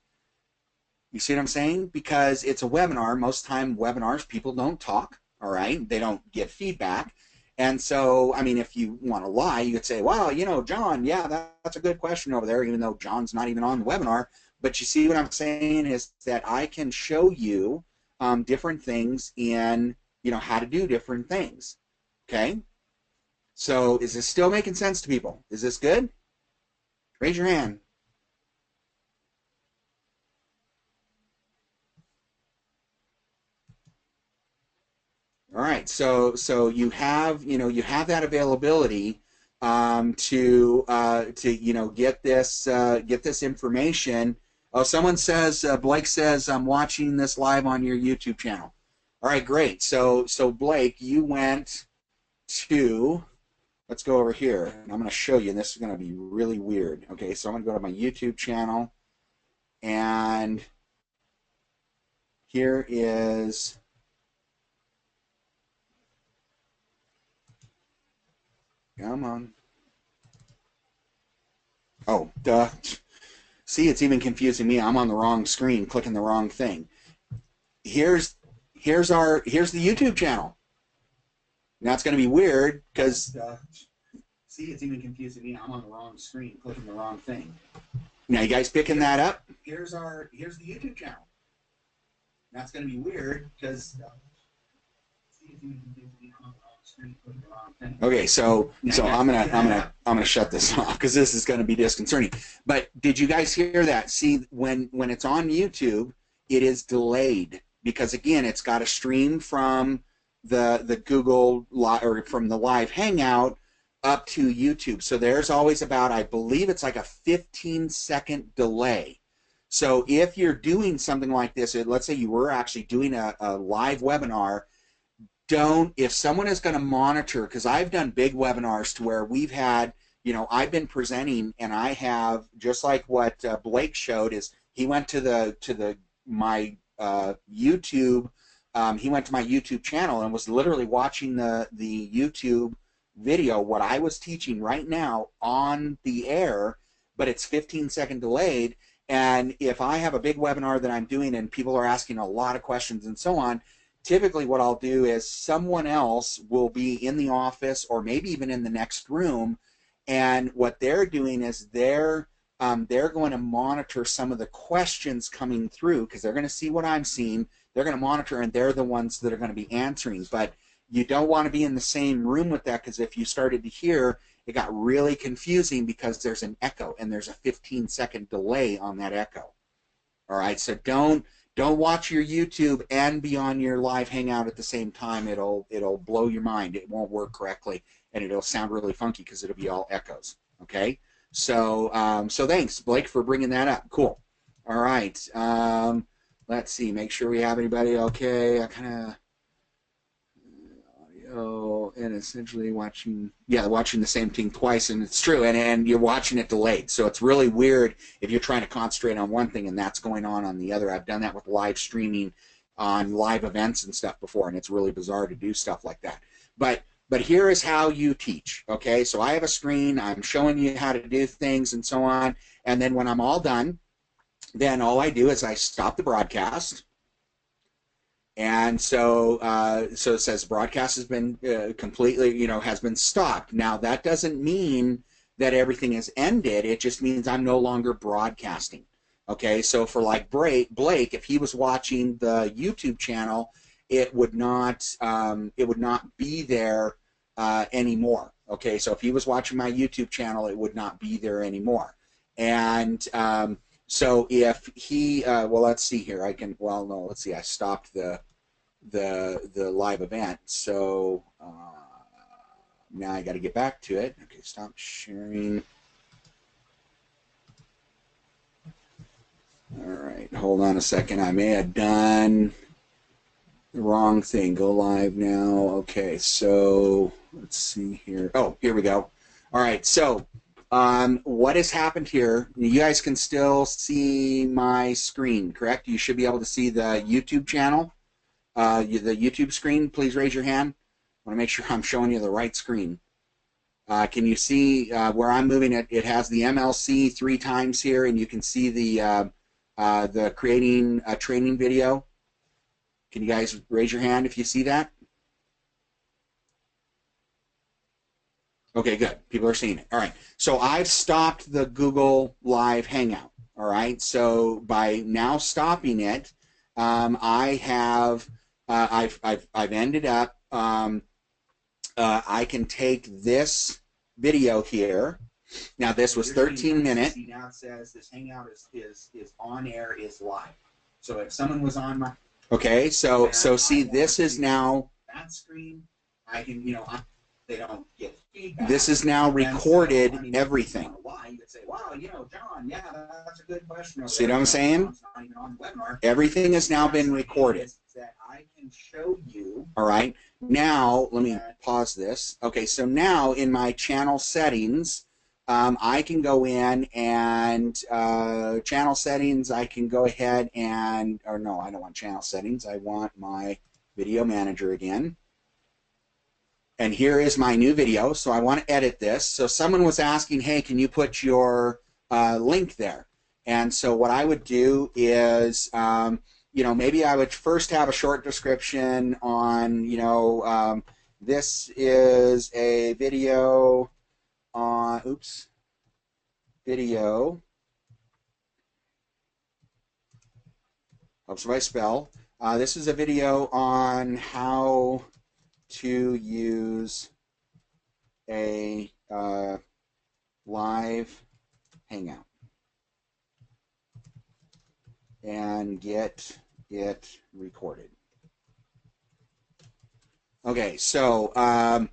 You see what I'm saying? Because it's a webinar. Most time webinars, people don't talk, all right? They don't give feedback. And so, I mean, if you want to lie, you could say, well, John, yeah, that's a good question over there, even though John's not even on the webinar. But you see what I'm saying is that I can show you different things in, how to do different things, okay? So is this still making sense to people? Is this good? Raise your hand. All right, so you have that availability to get this information. Oh, someone says, Blake says, I'm watching this live on your YouTube channel. All right, great. So Blake, you went to, let's go over here, and I'm going to show you, and this is going to be really weird. Okay, so I'm going to go to my YouTube channel, and here is, come on. Oh, duh. See, it's even confusing me. I'm on the wrong screen, clicking the wrong thing. Here's the YouTube channel. Now it's going to be weird because see, it's even confusing me. I'm on the wrong screen, clicking the wrong thing. Now you guys picking that up? Here's the YouTube channel. Now it's going to be weird because see, it's even confusing me. I'm on the wrong screen, clicking the wrong thing. Okay, so I'm gonna shut this off because this is going to be disconcerting. But did you guys hear that? See, when it's on YouTube, it is delayed because again, it's got a stream from the Google or from the live Hangout up to YouTube. So there's always about, I believe it's like a 15-second delay. So if you're doing something like this, let's say you were actually doing a live webinar, if someone is going to monitor, because I've done big webinars to where we've had, I've been presenting and I have, just like what Blake showed, is he went to my YouTube. He went to my YouTube channel and was literally watching the YouTube video, what I was teaching right now on the air, but it's 15-second delayed. And if I have a big webinar that I'm doing and people are asking a lot of questions and so on, typically what I'll do is someone else will be in the office or maybe even in the next room, and what they're doing is they're going to monitor some of the questions coming through, because they're going to see what I'm seeing. They're going to monitor, and they're the ones that are going to be answering. But you don't want to be in the same room with that, because if you started to hear, it got really confusing because there's an echo and there's a 15-second delay on that echo. All right, so don't watch your YouTube and be on your live Hangout at the same time. It'll blow your mind. It won't work correctly, and it'll sound really funky because it'll be all echoes. Okay, so so thanks, Blake, for bringing that up. Cool. All right, let's see. Make sure we have anybody. Okay, I kind of audio and essentially watching the same thing twice, and it's true, and you're watching it delayed, so it's really weird if you're trying to concentrate on one thing and that's going on the other. I've done that with live streaming on live events and stuff before, and it's really bizarre to do stuff like that. But here is how you teach. Okay, so I have a screen, I'm showing you how to do things and so on, and then when I'm all done, then all I do is I stop the broadcast. And so, so it says broadcast has been completely, has been stopped. Now, that doesn't mean that everything is ended. It just means I'm no longer broadcasting. Okay, so for like Blake, if he was watching the YouTube channel, it would not be there anymore. Okay, so if he was watching my YouTube channel, it would not be there anymore. And so if he, well, let's see here. Let's see. I stopped the live event. So now I got to get back to it. Okay, stop sharing. All right, hold on a second. I may have done the wrong thing. Go live now. Okay, so let's see here. Oh, here we go. All right, so what has happened here, you guys can still see my screen, correct? You should be able to see the YouTube channel, the YouTube screen. Please raise your hand. I want to make sure I'm showing you the right screen. Can you see where I'm moving it? It has the MLC 3 times here, and you can see the creating a training video. Can you guys raise your hand if you see that? Okay, good. People are seeing it. All right. So I've stopped the Google Live Hangout. All right. So by now stopping it, I have I've ended up. I can take this video here. Now this was 13 minutes. See, now it says this Hangout is on air, is live. So if someone was on my so see, this is now that screen. I can they don't get feedback. This is now recorded, so, everything. Why you could say, wow, John, yeah, that's a good question. See what I'm saying? Everything has now been recorded. That I can show you. All right. Now let me pause this. Okay, so now in my channel settings, I can go in and channel settings. I can go ahead and, or no, I don't want channel settings. I want my video manager again. And here is my new video. So I want to edit this. So someone was asking, hey, can you put your link there? And so what I would do is, maybe I would first have a short description on, this is a video on, video. Helps if I spell. This is a video on how to use a live Hangout and get it recorded. Okay, so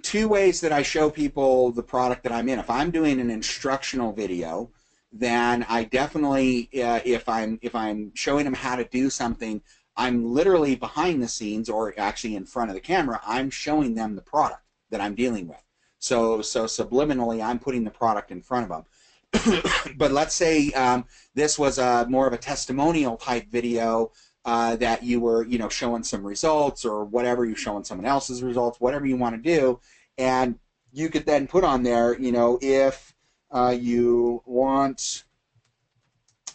2 ways that I show people the product that I'm in. If I'm doing an instructional video, then I definitely, if I'm showing them how to do something, I'm literally behind the scenes, or actually in front of the camera, I'm showing them the product that I'm dealing with. So subliminally, I'm putting the product in front of them. But let's say this was more of a testimonial type video that you were, showing some results or whatever, you're showing someone else's results, whatever you want to do, and you could then put on there, if you want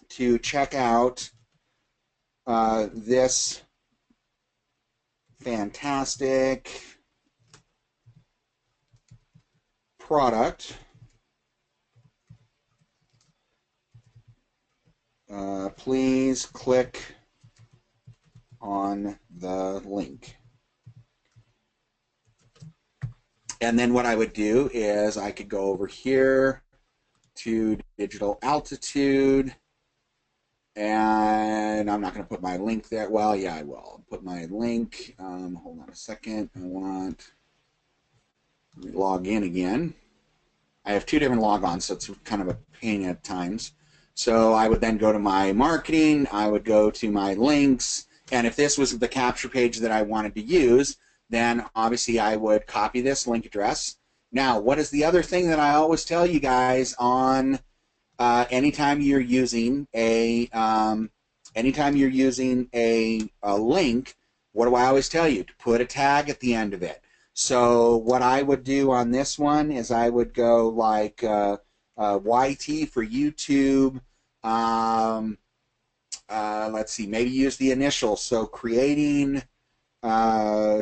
to check out this fantastic product. Please click on the link. And then what I would do is I could go over here to digital altitude, and I'm not going to put my link there. Well, yeah, I will. I'll put my link. Hold on a second. I want to log in again. I have two different logons, so it's kind of a pain at times. So I would then go to my marketing. I would go to my links. And if this was the capture page that I wanted to use, then obviously I would copy this link address. Now, what is the other thing that I always tell you guys on anytime you're using a link? What do I always tell you? To put a tag at the end of it. So what I would do on this one is I would go like YT for YouTube. Let's see, maybe use the initials. So creating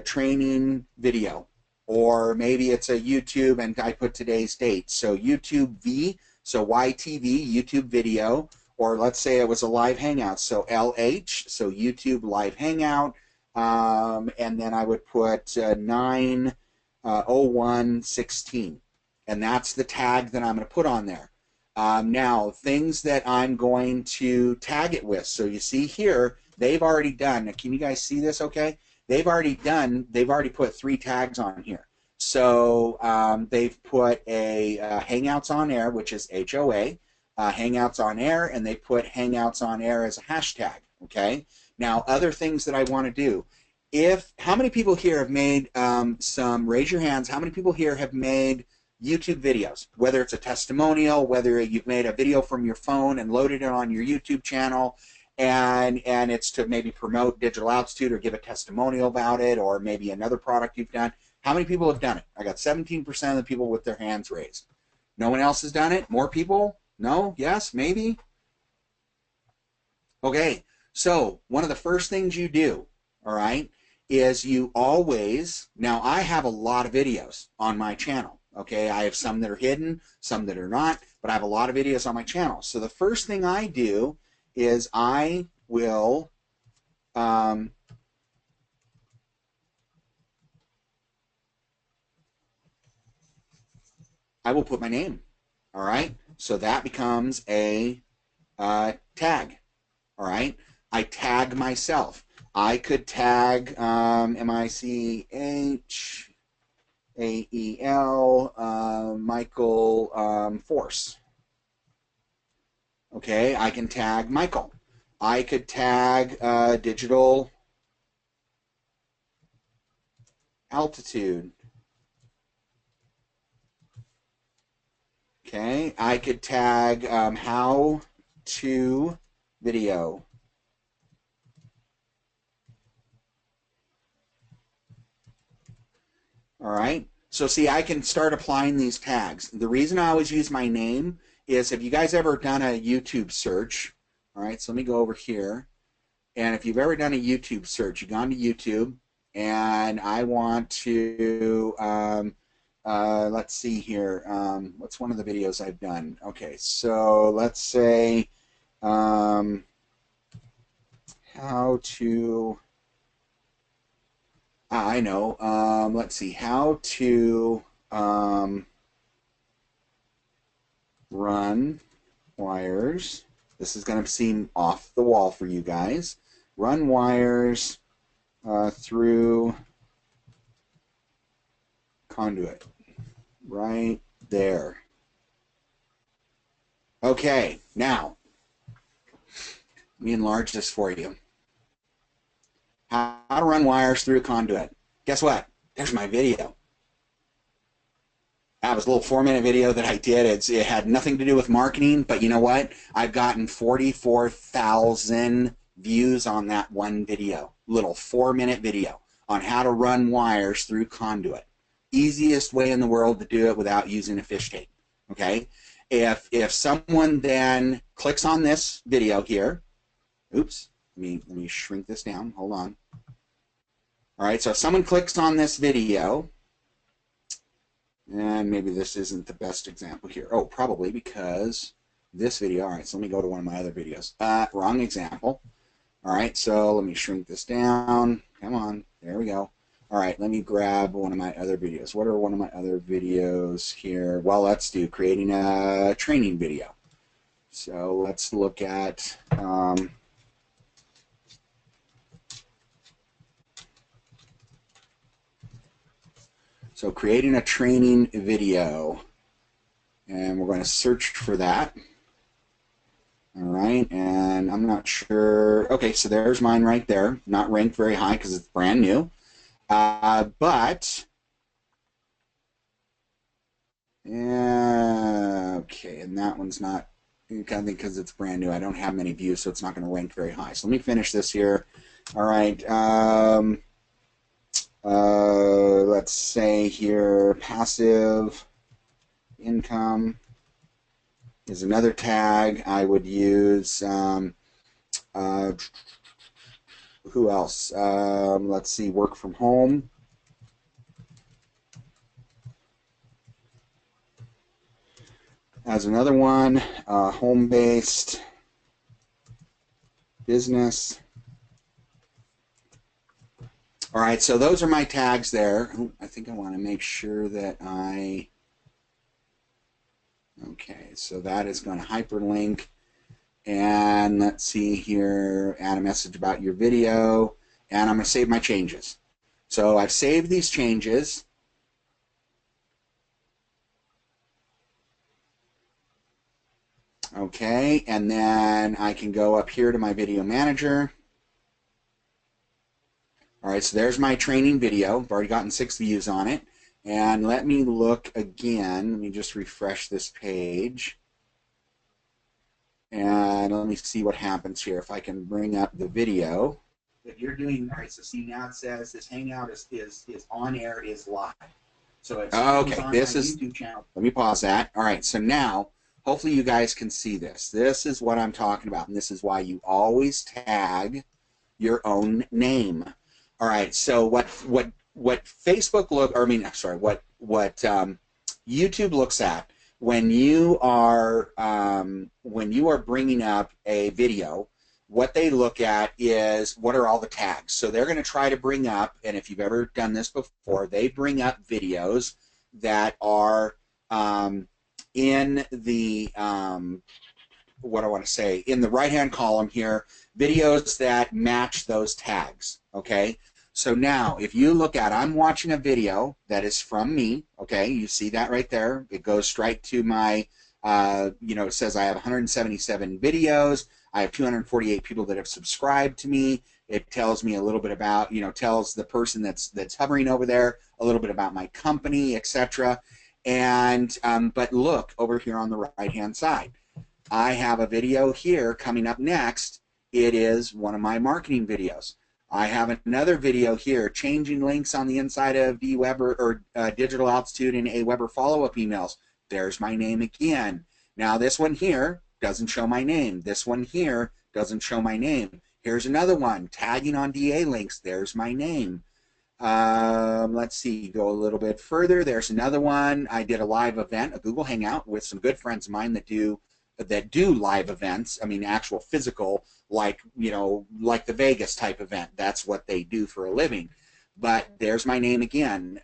training video, or maybe it's a YouTube and I put today's date. So YouTube V, so YTV, YouTube video, or let's say it was a live hangout. So LH, so YouTube live hangout. And then I would put 9/01/16, and that's the tag that I'm going to put on there. Now, things that I'm going to tag it with. So you see here, they've already done. Now, can you guys see this? Okay, they've already put 3 tags on here. So they've put a Hangouts on Air, which is HOA, Hangouts on Air, and they put Hangouts on Air as a hashtag. Okay. Now, other things that I want to do. How many people here have made raise your hands, how many people here have made YouTube videos, whether it's a testimonial, whether you've made a video from your phone and loaded it on your YouTube channel, and it's to maybe promote Digital Altitude or give a testimonial about it, or maybe another product you've done. How many people have done it? I got 17% of the people with their hands raised. No one else has done it? More people? No? Yes? Maybe? Okay. So one of the first things you do, all right, is you always, now I have a lot of videos on my channel, okay? I have some that are hidden, some that are not, but I have a lot of videos on my channel. So the first thing I do is I will put my name, all right? So that becomes a tag. All right, I tag myself. I could tag MICHAEL Michael Force. Okay, I can tag Michael. I could tag Digital Altitude. Okay, I could tag how to video. All right. So see, I can start applying these tags. The reason I always use my name is, have you guys ever done a YouTube search? All right. So let me go over here. And if you've ever done a YouTube search, you've gone to YouTube, and I want to, let's see here. What's one of the videos I've done? Okay. So let's say, how to, I know, let's see, how to run wires. This is going to seem off the wall for you guys. Run wires through conduit. Right there. Okay, now, let me enlarge this for you. How to run wires through a conduit. Guess what? There's my video. That was a little 4-minute video that I did. It had nothing to do with marketing, but you know what? I've gotten 44,000 views on that one video. Little 4-minute video on how to run wires through conduit. Easiest way in the world to do it without using a fish tape. Okay? If someone then clicks on this video here, oops. Let me shrink this down. Hold on. All right, so if someone clicks on this video, and maybe this isn't the best example here. Oh, probably because this video, all right, so let me go to one of my other videos. Wrong example. All right, so let me shrink this down. Come on, there we go. All right, let me grab one of my other videos. What are one of my other videos here? Well, let's do creating a training video. So let's look at so creating a training video, and we're going to search for that. All right, and I'm not sure. Okay, so there's mine right there. Not ranked very high because it's brand new. But yeah, okay, and that one's not. I think because it's brand new, I don't have many views, so it's not going to rank very high. So let me finish this here. All right. Let's say here passive income is another tag I would use. Who else? Let's see, work from home. As another one, home-based business. All right, so those are my tags there. I think I want to make sure that okay, so that is going to hyperlink. And let's see here, add a message about your video. And I'm going to save my changes. So I've saved these changes. Okay, and then I can go up here to my video manager. All right, so there's my training video. I've already gotten 6 views on it. And let me look again. Let me just refresh this page. And let me see what happens here. If I can bring up the video that you're doing. All right, so see now it says this Hangout is on air, is live. So it's okay. This is YouTube channel. Let me pause that. All right, so now hopefully you guys can see this. This is what I'm talking about, and this is why you always tag your own name. All right, so what Facebook what YouTube looks at when you are bringing up a video, what they look at is what are all the tags. So they're going to try to bring up, and if you've ever done this before, they bring up videos that are in the what I want to say in the right-hand column here, videos that match those tags. Okay. So now, if you look at, I'm watching a video that is from me, okay, you see that right there. It goes straight to my, it says I have 177 videos. I have 248 people that have subscribed to me. It tells me a little bit about, tells the person that's hovering over there a little bit about my company, etc. And, but look over here on the right-hand side. I have a video here coming up next. It is one of my marketing videos. I have another video here, changing links on the inside of Weber or Digital Altitude and Aweber follow-up emails. There's my name again. Now this one here doesn't show my name. This one here doesn't show my name. Here's another one, tagging on DA links. There's my name. Let's see, go a little bit further. There's another one. I did a live event, a Google Hangout with some good friends of mine that do live events. I mean, actual physical, like the Vegas type event. That's what they do for a living. But there's my name again.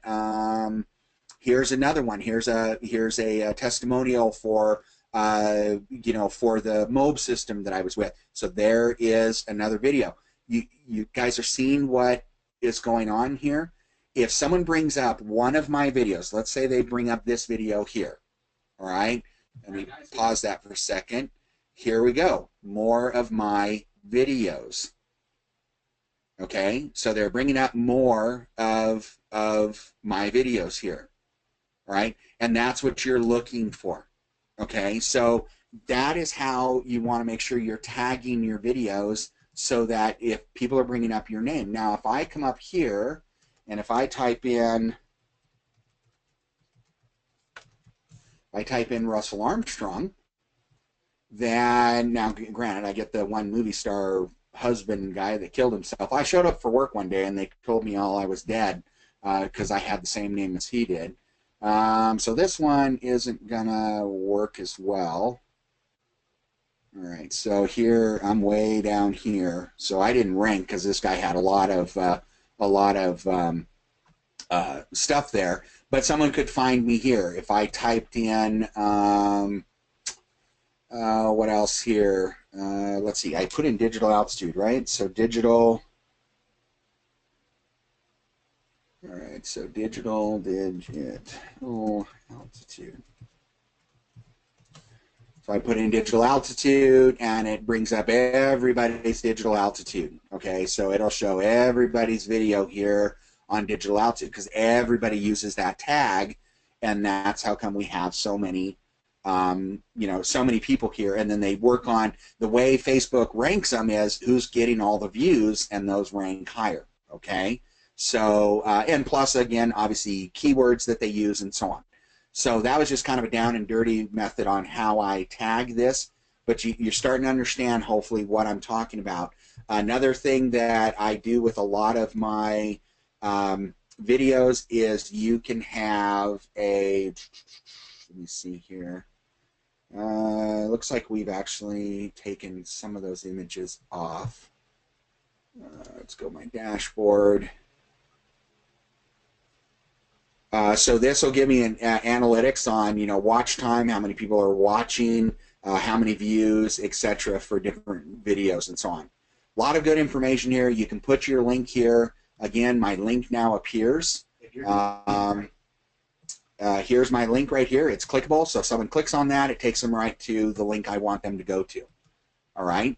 Here's another one. Here's a testimonial for for the MOB system that I was with. So there is another video. You guys are seeing what is going on here. If someone brings up one of my videos, let's say they bring up this video here, all right? Let me pause that for a second. Here we go. More of my videos. Okay, so they're bringing up more of my videos here, right? And that's what you're looking for. Okay, so that is how you want to make sure you're tagging your videos so that if people are bringing up your name. Now, if I come up here and if I type in Russell Armstrong, then now granted I get the one movie star husband guy that killed himself. I showed up for work one day and they told me all I was dead because I had the same name as he did. So this one isn't gonna work as well. All right, so here I'm way down here. So I didn't rank because this guy had a lot of stuff there. But someone could find me here if I typed in what else here? Let's see. I put in digital altitude, right? So digital. All right. So digital altitude. So I put in digital altitude, and it brings up everybody's digital altitude. Okay. So it'll show everybody's video here on digital altitude because everybody uses that tag, and that's how come we have so many. So many people here, and then they work on the way Facebook ranks them is who's getting all the views, and those rank higher. Okay, so and plus again, obviously keywords that they use and so on. So that was just kind of a down and dirty method on how I tag this, but you're starting to understand hopefully what I'm talking about. Another thing that I do with a lot of my videos is you can have a, let me see here. Looks like we've actually taken some of those images off. Let's go my dashboard. So this will give me an analytics on, watch time, how many people are watching, how many views, etc. for different videos and so on. A lot of good information here. You can put your link here. Again, my link now appears. Here's my link right here. It's clickable, so if someone clicks on that, it takes them right to the link I want them to go to. All right?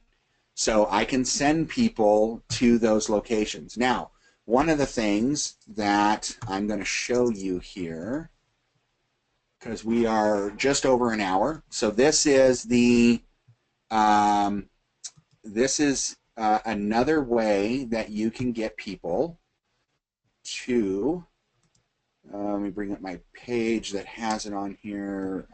So I can send people to those locations. Now, one of the things that I'm going to show you here, because we are just over an hour, so this is the another way that you can get people to. Let me bring up my page that has it on here.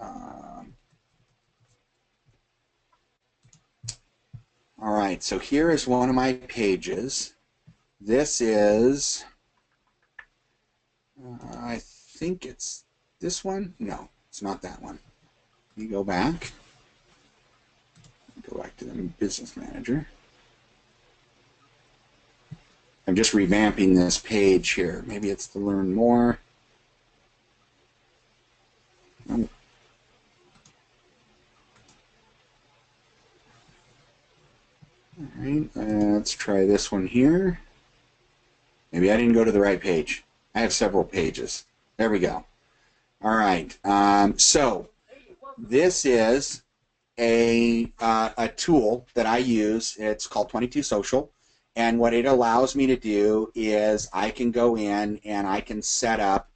All right, so here is one of my pages. This is, I think it's this one. No, it's not that one. You go back. Go back to the business manager. I'm just revamping this page here. Maybe it's to learn more. Oh. All right, let's try this one here. Maybe I didn't go to the right page. I have several pages. There we go. All right, so this is a tool that I use. It's called 22 Social, and what it allows me to do is I can go in and I can set up,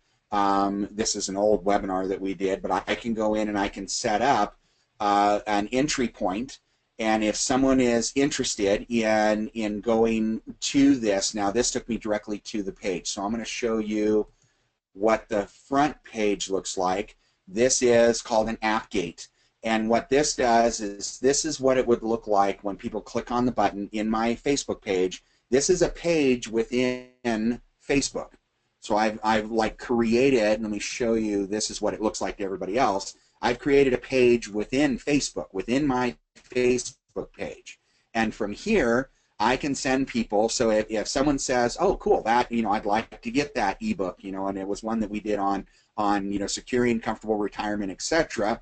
this is an old webinar that we did, but I can go in and I can set up an entry point. And if someone is interested in going to this, now this took me directly to the page. So I'm going to show you what the front page looks like. This is called an app gate. And what this does is this is what it would look like when people click on the button in my Facebook page. This is a page within Facebook. So I've like created, let me show you, this is what it looks like to everybody else. I've created a page within Facebook, within my Facebook page. And from here, I can send people, so if someone says, oh, cool, that, I'd like to get that ebook, and it was one that we did on securing comfortable retirement, etc.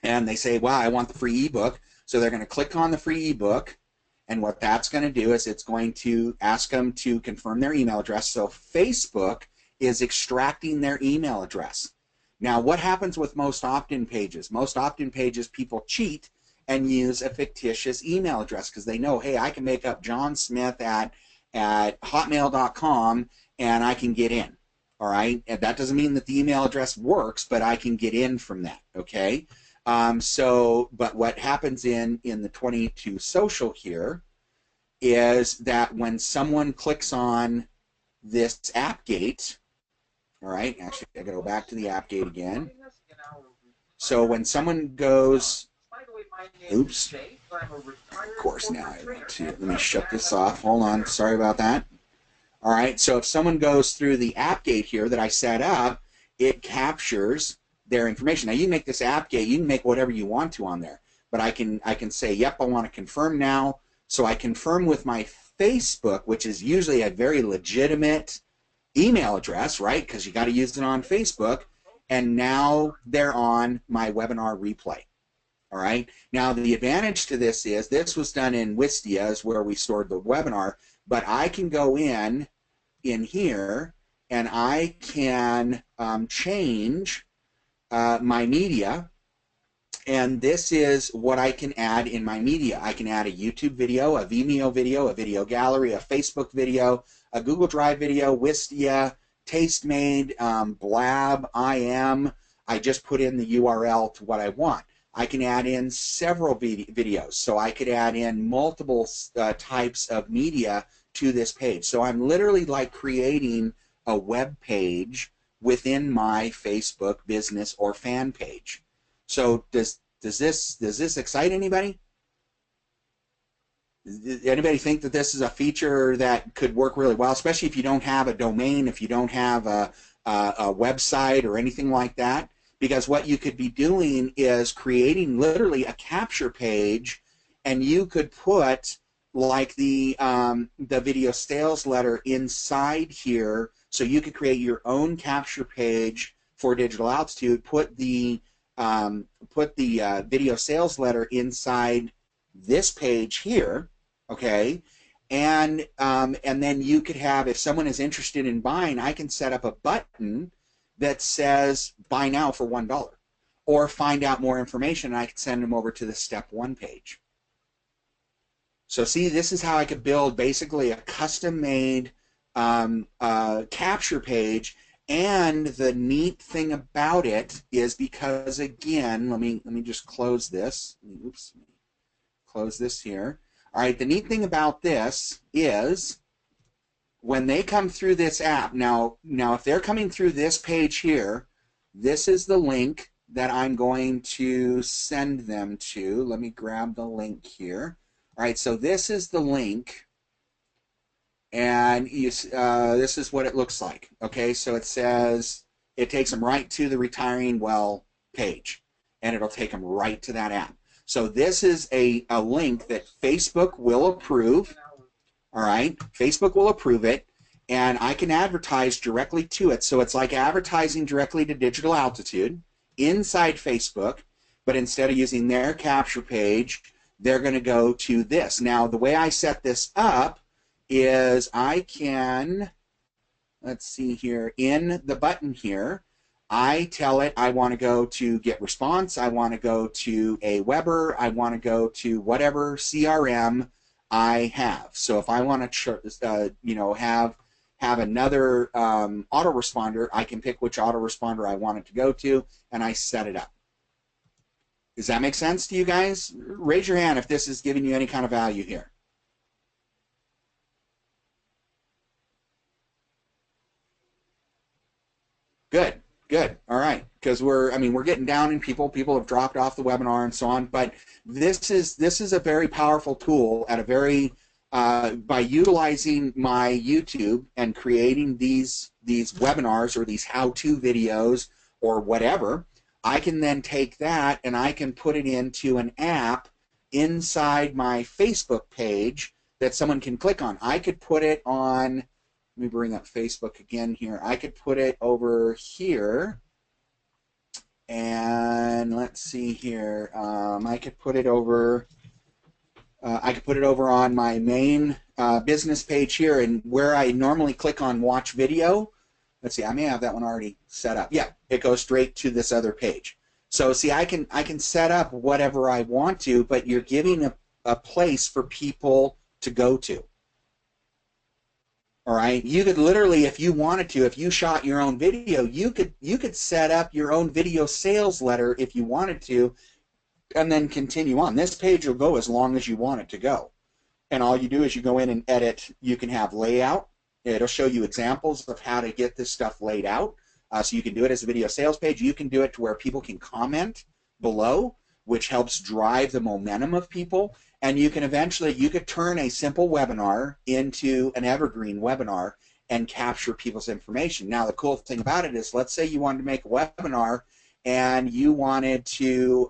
And they say, wow, I want the free ebook. So they're going to click on the free ebook. And what that's going to do is it's going to ask them to confirm their email address. So Facebook is extracting their email address. Now, what happens with most opt-in pages? Most opt-in pages, people cheat and use a fictitious email address because they know, hey, I can make up John Smith at hotmail.com and I can get in. All right? And that doesn't mean that the email address works, but I can get in from that, okay? But what happens in the 22 Social here is that when someone clicks on this app gate, all right, actually, I gotta go back to the app gate again. So when someone goes, Oops. Of course, now I want to. Let me shut this off. Hold on. Sorry about that. All right. So if someone goes through the app gate here that I set up, it captures their information. Now you can make this app gate. You can make whatever you want to on there. But I can say, yep, I want to confirm now. So I confirm with my Facebook, which is usually a very legitimate email address, right? Because you got to use it on Facebook. And now they're on my webinar replay. All right. Now the advantage to this is this was done in Wistia, is where we stored the webinar, but I can go in here and I can change my media. And this is what I can add in my media. I can add a YouTube video, a Vimeo video, a video gallery, a Facebook video, a Google Drive video, Wistia, Tastemade, Blab, IM. I just put in the URL to what I want. I can add in several videos. So I could add in multiple types of media to this page. So I'm literally like creating a web page within my Facebook business or fan page. So does this excite anybody? Anybody think that this is a feature that could work really well, especially if you don't have a domain, if you don't have a website or anything like that? Because what you could be doing is creating literally a capture page, and you could put like the video sales letter inside here. So you could create your own capture page for Digital Altitude, put the video sales letter inside this page here, okay, and then you could have, if someone is interested in buying, I can set up a button that says buy now for $1, or find out more information, and I can send them over to the step 1 page. So see, this is how I could build basically a custom-made capture page. And the neat thing about it is, because again, let me just close this. Oops, close this here. All right, the neat thing about this is when they come through this app, now if they're coming through this page here, this is the link that I'm going to send them to. Let me grab the link here. All right, so this is the link. And this is what it looks like. Okay, so it says, it takes them right to the Retiring Well page, and it'll take them right to that app. So this is a link that Facebook will approve. All right, Facebook will approve it, and I can advertise directly to it. So it's like advertising directly to Digital Altitude inside Facebook, but instead of using their capture page, they're going to go to this. Now, the way I set this up is I can, let's see here, in the button here, I tell it I want to go to Get Response, I want to go to Aweber, I want to go to whatever CRM I have. So if I want to, have another autoresponder, I can pick which autoresponder I want it to go to, and I set it up. Does that make sense to you guys? Raise your hand if this is giving you any kind of value here. Good, good. All right, because we're getting down in people have dropped off the webinar and so on, but this is a very powerful tool at a very by utilizing my YouTube and creating these webinars or these how-to videos or whatever. I can then take that and I can put it into an app inside my Facebook page that someone can click on. I could put it on, let me bring up Facebook again here. I could put it over here, and let's see here. I could put it over on my main business page here, and where I normally click on Watch Video. Let's see, I may have that one already set up. Yeah, it goes straight to this other page. So see, I can set up whatever I want to, but you're giving a place for people to go to. All right, you could literally, if you wanted to, if you shot your own video, you could set up your own video sales letter if you wanted to, and then continue on. This page will go as long as you want it to go. And all you do is you go in and edit. You can have layout. It'll show you examples of how to get this stuff laid out. So you can do it as a video sales page. You can do it to where people can comment below. which helps drive the momentum of people. And you can eventually, you could turn a simple webinar into an evergreen webinar and capture people's information. Now, the cool thing about it is, let's say you wanted to make a webinar and you wanted to,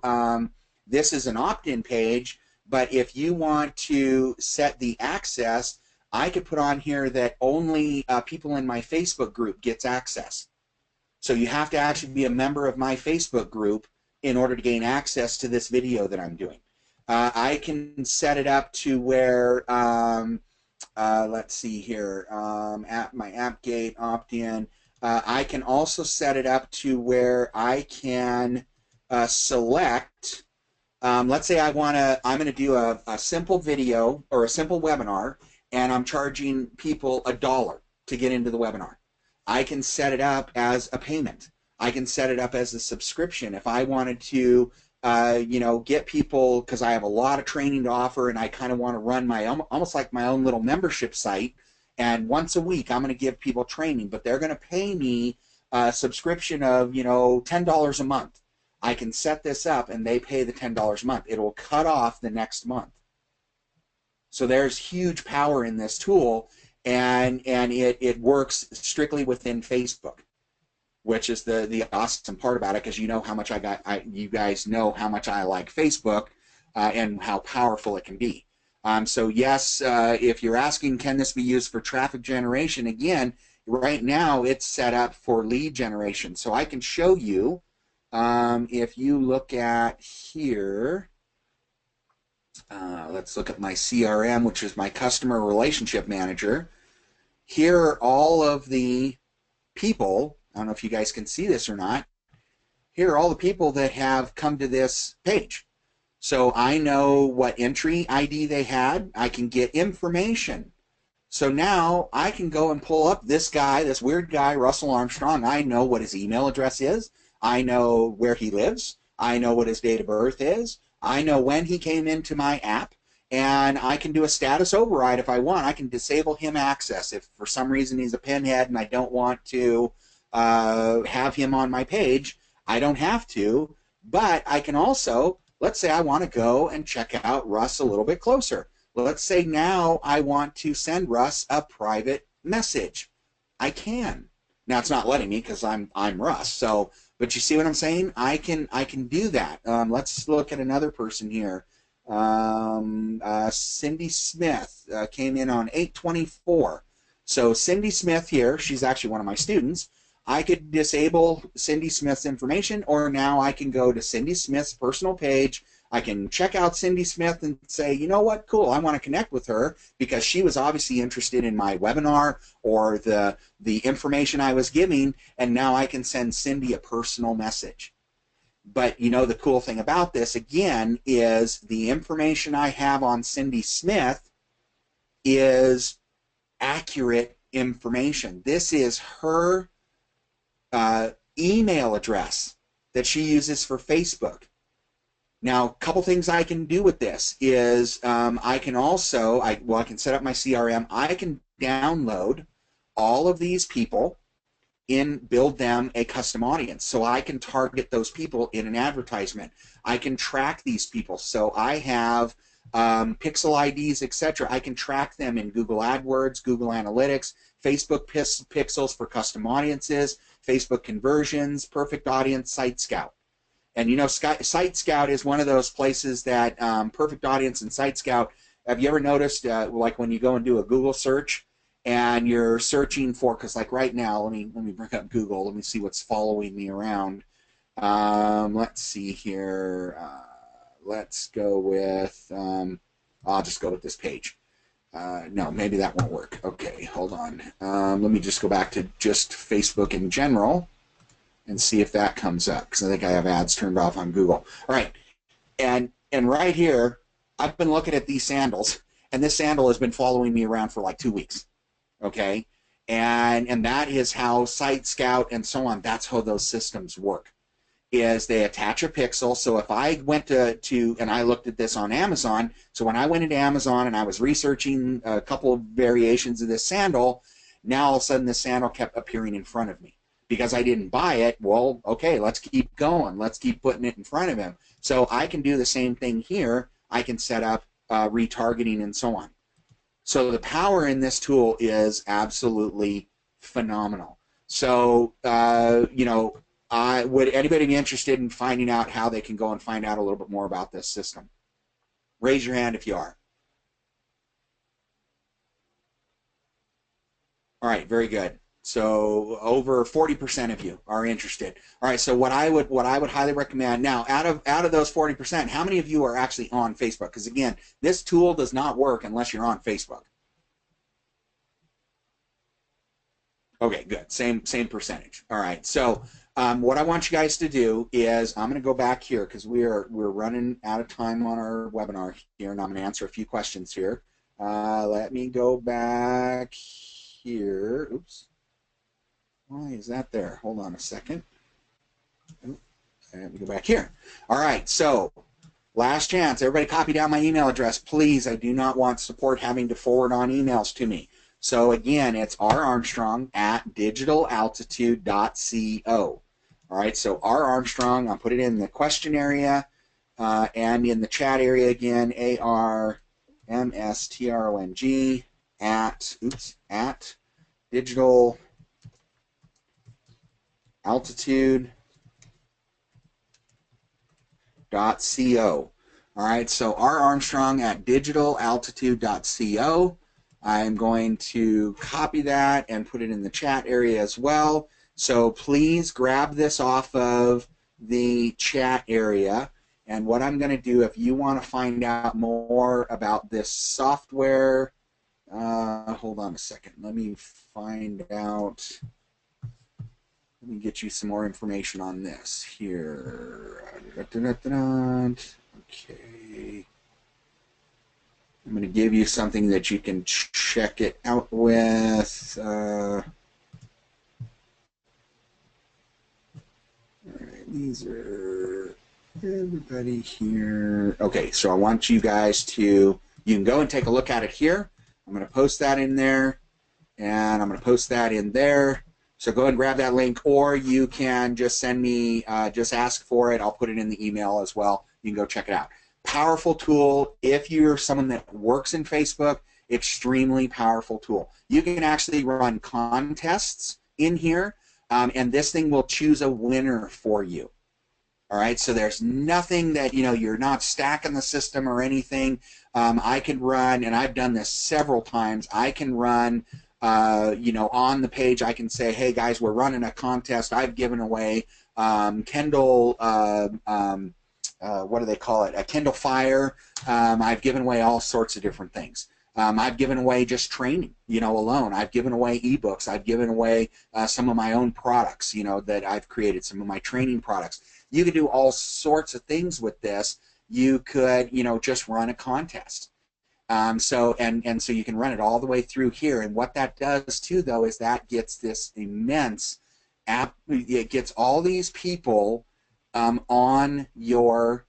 this is an opt-in page, but if you want to set the access, I could put on here that only people in my Facebook group gets access. So you have to actually be a member of my Facebook group in order to gain access to this video that I'm doing. I can set it up to where, let's see here, my AppGate opt-in. I can also set it up to where I can select, let's say I'm going to do a simple video or a simple webinar, and I'm charging people $1 to get into the webinar. I can set it up as a payment. I can set it up as a subscription. If I wanted to, you know, get people, because I have a lot of training to offer, and I kind of want to run my almost like my own little membership site. And once a week, I'm going to give people training, but they're going to pay me a subscription of, you know, $10 a month. I can set this up, and they pay the $10 a month. It will cut off the next month. So there's huge power in this tool, and it works strictly within Facebook, which is the awesome part about it, because you know how much you guys know how much I like Facebook and how powerful it can be. So yes, if you're asking, can this be used for traffic generation? Again, right now it's set up for lead generation. So I can show you, if you look at here, let's look at my CRM, which is my Customer Relationship Manager. Here are all of the people. I don't know if you guys can see this or not. Here are all the people that have come to this page. So I know what entry ID they had. I can get information. So now I can go and pull up this guy, this weird guy, Russell Armstrong. I know what his email address is. I know where he lives. I know what his date of birth is. I know when he came into my app. And I can do a status override if I want. I can disable him access. If for some reason he's a pinhead and I don't want to have him on my page, I don't have to. But I can also, let's say I want to go and check out Russ a little bit closer. Let's say now I want to send Russ a private message. I can. Now it's not letting me because I'm Russ. So, but you see what I'm saying? I can do that. Let's look at another person here. Cindy Smith came in on 8/24. So Cindy Smith here, she's actually one of my students. I could disable Cindy Smith's information, or now I can go to Cindy Smith's personal page. I can check out Cindy Smith and say, you know what, cool, I want to connect with her because she was obviously interested in my webinar or the information I was giving, and now I can send Cindy a personal message. But you know, the cool thing about this, again, is the information I have on Cindy Smith is accurate information. This is her email address that she uses for Facebook. Now, a couple things I can do with this is I can also, I can set up my CRM. I can download all of these people and build them a custom audience. So I can target those people in an advertisement. I can track these people. So I have pixel IDs, etc. I can track them in Google AdWords, Google Analytics, Facebook pixels for custom audiences, Facebook conversions, Perfect Audience, Site Scout. And you know, Site Scout is one of those places that Perfect Audience and Site Scout, have you ever noticed, like when you go and do a Google search and you're searching for, because like right now, let me bring up Google, let me see what's following me around. Let's see here, let's go with, I'll just go with this page. No, maybe that won't work. Okay, hold on. Let me just go back to just Facebook in general and see if that comes up, because I think I have ads turned off on Google. All right, and right here, I've been looking at these sandals, and this sandal has been following me around for like 2 weeks. Okay, and that is how Site Scout and so on, that's how those systems work, is they attach a pixel. So if I went to and I looked at this on Amazon, so when I went into Amazon and I was researching a couple of variations of this sandal, now all of a sudden this sandal kept appearing in front of me because I didn't buy it. Well, okay, let's keep going. Let's keep putting it in front of him. So I can do the same thing here. I can set up retargeting and so on. So the power in this tool is absolutely phenomenal. So, you know, would anybody be interested in finding out how they can go and find out a little bit more about this system? Raise your hand if you are. All right, very good. So over 40% of you are interested. All right, so what I would highly recommend now, out of those 40%, how many of you are actually on Facebook? Because again, this tool does not work unless you're on Facebook. Okay, good. Same percentage. All right. So what I want you guys to do is I'm going to go back here because we're running out of time on our webinar here, and I'm going to answer a few questions here. Let me go back here. Oops. Why is that there? Hold on a second. Let me go back here. All right. So last chance. Everybody copy down my email address, please. I do not want support having to forward on emails to me. So again, it's rarmstrong@digitalaltitude.co. All right, so Armstrong, I'll put it in the question area and in the chat area again, ARMSTRONG at digitalaltitude.co. All right, so rarmstrong@digitalaltitude.co. I'm going to copy that and put it in the chat area as well. So please grab this off of the chat area. And what I'm going to do, if you want to find out more about this software, hold on a second. Let me find out. Let me get you some more information on this here. Okay. I'm going to give you something that you can check it out with. All right, these are everybody here. Okay, so I want you guys to, you can go and take a look at it here. I'm going to post that in there, and I'm going to post that in there. So go and grab that link, or you can just send me, just ask for it. I'll put it in the email as well. You can go check it out. Powerful tool. If you're someone that works in Facebook, extremely powerful tool. You can actually run contests in here, and this thing will choose a winner for you. All right, so there's nothing that, you know, you're not stacking the system or anything. I can run, and I've done this several times, I can run, you know, on the page, I can say, hey guys, we're running a contest. I've given away Kindle, what do they call it? A Kindle Fire. I've given away all sorts of different things. I've given away just training, you know, alone. I've given away ebooks. I've given away some of my own products, you know, that I've created, some of my training products. You could do all sorts of things with this. You could, you know, just run a contest. So you can run it all the way through here. And what that does too, though, is that gets this immense app. It gets all these people on your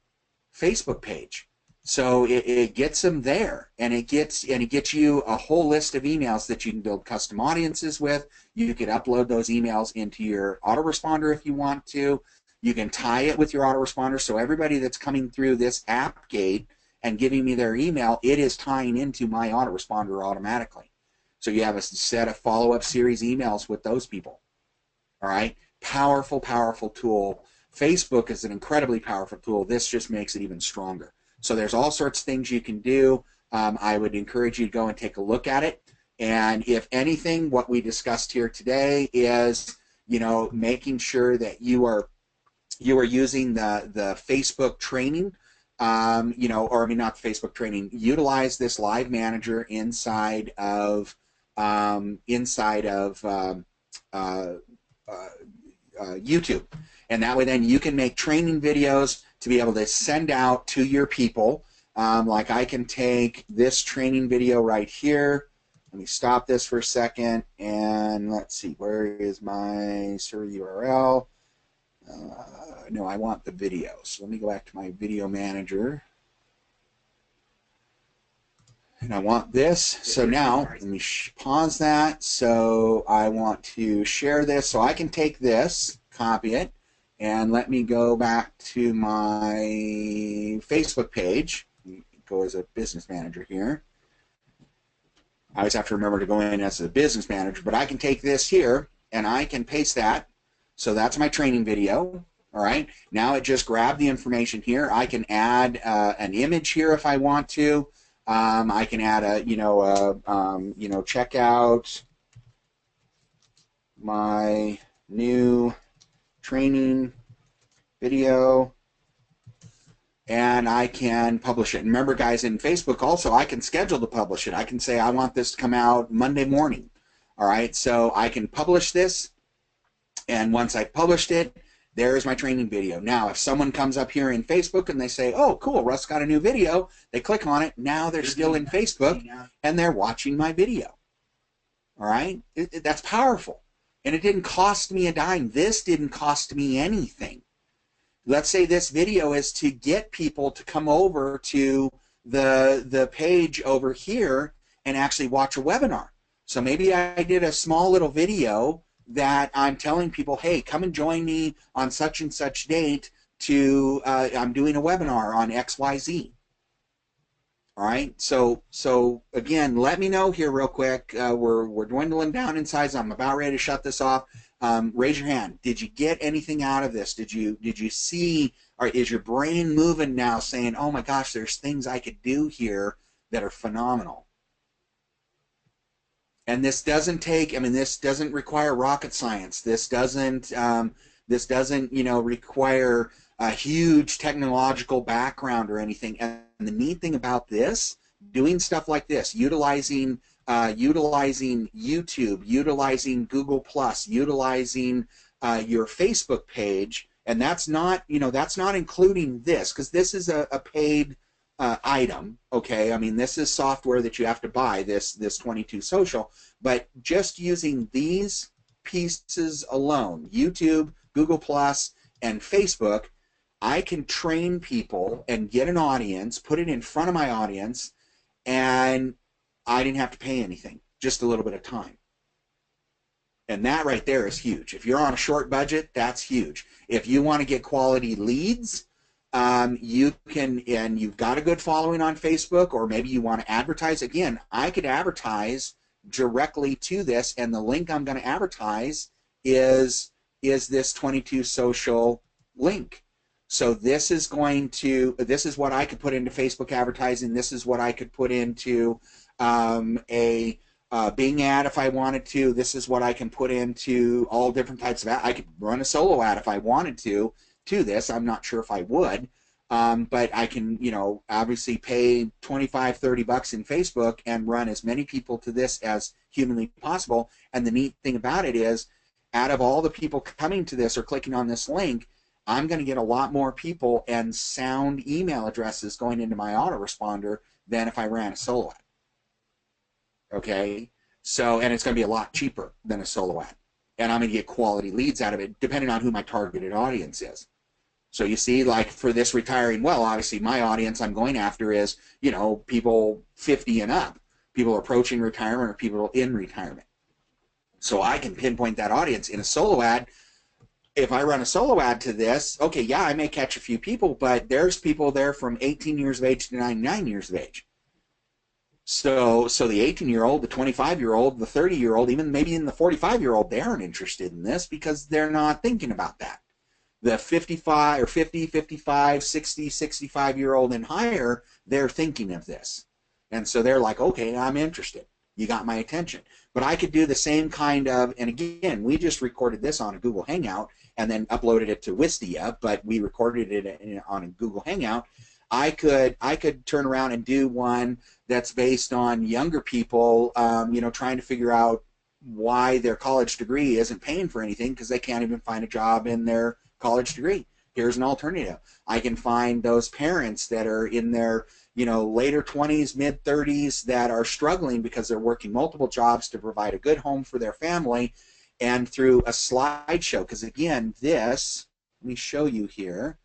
Facebook page. So it gets them there, and it gets you a whole list of emails that you can build custom audiences with. You could upload those emails into your autoresponder if you want to. You can tie it with your autoresponder, so everybody that's coming through this app gate and giving me their email, it is tying into my autoresponder automatically. So you have a set of follow-up series emails with those people. All right, powerful, powerful tool. Facebook is an incredibly powerful tool. This just makes it even stronger. So there's all sorts of things you can do. I would encourage you to go and take a look at it. And if anything, what we discussed here today is, you know, making sure that you are using the Facebook training, you know, or I mean not Facebook training. Utilize this Live Manager inside of YouTube, and that way then you can make training videos to be able to send out to your people. Like I can take this training video right here. Let me stop this for a second, and let's see, where is my server URL? No, I want the video. So let me go back to my video manager. And I want this. So now let me pause that. So I want to share this. So I can take this, copy it, and let me go back to my Facebook page. Go as a business manager here. I always have to remember to go in as a business manager, but I can take this here and I can paste that. So that's my training video. All right. Now it just grabbed the information here. I can add an image here if I want to. I can add a, check out my new training video, and I can publish it. And remember, guys, in Facebook also, I can schedule to publish it. I can say I want this to come out Monday morning. All right. So I can publish this, and once I've published it, there's my training video. Now, if someone comes up here in Facebook and they say, oh, cool, Russ got a new video, they click on it, now they're still in Facebook and they're watching my video. All right? That's powerful. And it didn't cost me a dime. This didn't cost me anything. Let's say this video is to get people to come over to the page over here and actually watch a webinar. So maybe I did a small little video that I'm telling people, hey, come and join me on such and such date to, I'm doing a webinar on XYZ. All right, so again, let me know here real quick. We're dwindling down in size. I'm about ready to shut this off. Raise your hand. Did you get anything out of this? Did you see, or is your brain moving now saying, oh my gosh, there's things I could do here that are phenomenal? And this doesn't take, I mean, this doesn't require rocket science. This doesn't, require a huge technological background or anything. And the neat thing about this, doing stuff like this, utilizing YouTube, utilizing Google+, utilizing your Facebook page, and that's not, that's not including this, because this is a paid item, okay? I mean, this is software that you have to buy, this 22 Social, but just using these pieces alone, YouTube, Google+, and Facebook, I can train people and get an audience, put it in front of my audience, and I didn't have to pay anything, just a little bit of time. And that right there is huge. If you're on a short budget, that's huge. If you want to get quality leads, you can, and you've got a good following on Facebook, or maybe you want to advertise. Again, I could advertise directly to this, and the link I'm going to advertise is this 22 Social link. So this is going to, this is what I could put into Facebook advertising. This is what I could put into a Bing ad if I wanted to. This is what I can put into all different types of ads. I could run a solo ad if I wanted to this. I'm not sure if I would, but I can, obviously pay 25, 30 bucks in Facebook and run as many people to this as humanly possible. And the neat thing about it is, out of all the people coming to this or clicking on this link, I'm going to get a lot more people and sound email addresses going into my autoresponder than if I ran a solo ad. Okay? So, and it's going to be a lot cheaper than a solo ad. And I'm going to get quality leads out of it, depending on who my targeted audience is. So you see, like for this retiring, well, obviously my audience I'm going after is, people 50 and up, people approaching retirement or people in retirement. So I can pinpoint that audience in a solo ad. If I run a solo ad to this, okay, yeah, I may catch a few people, but there's people there from 18 years of age to 99 years of age. So the 18-year-old, the 25-year-old, the 30-year-old, even maybe in the 45-year-old, they aren't interested in this because they're not thinking about that. The 55 or 50, 55, 60, 65-year-old and higher, they're thinking of this. And so they're like, okay, I'm interested. You got my attention. But I could do the same kind of, and again, we just recorded this on a Google Hangout and then uploaded it to Wistia, but we recorded it on a Google Hangout. I could turn around and do one that's based on younger people, trying to figure out why their college degree isn't paying for anything because they can't even find a job in their college degree. Here's an alternative. I can find those parents that are in their later 20s, mid 30s that are struggling because they're working multiple jobs to provide a good home for their family, and through a slideshow, because again, this, let me show you here.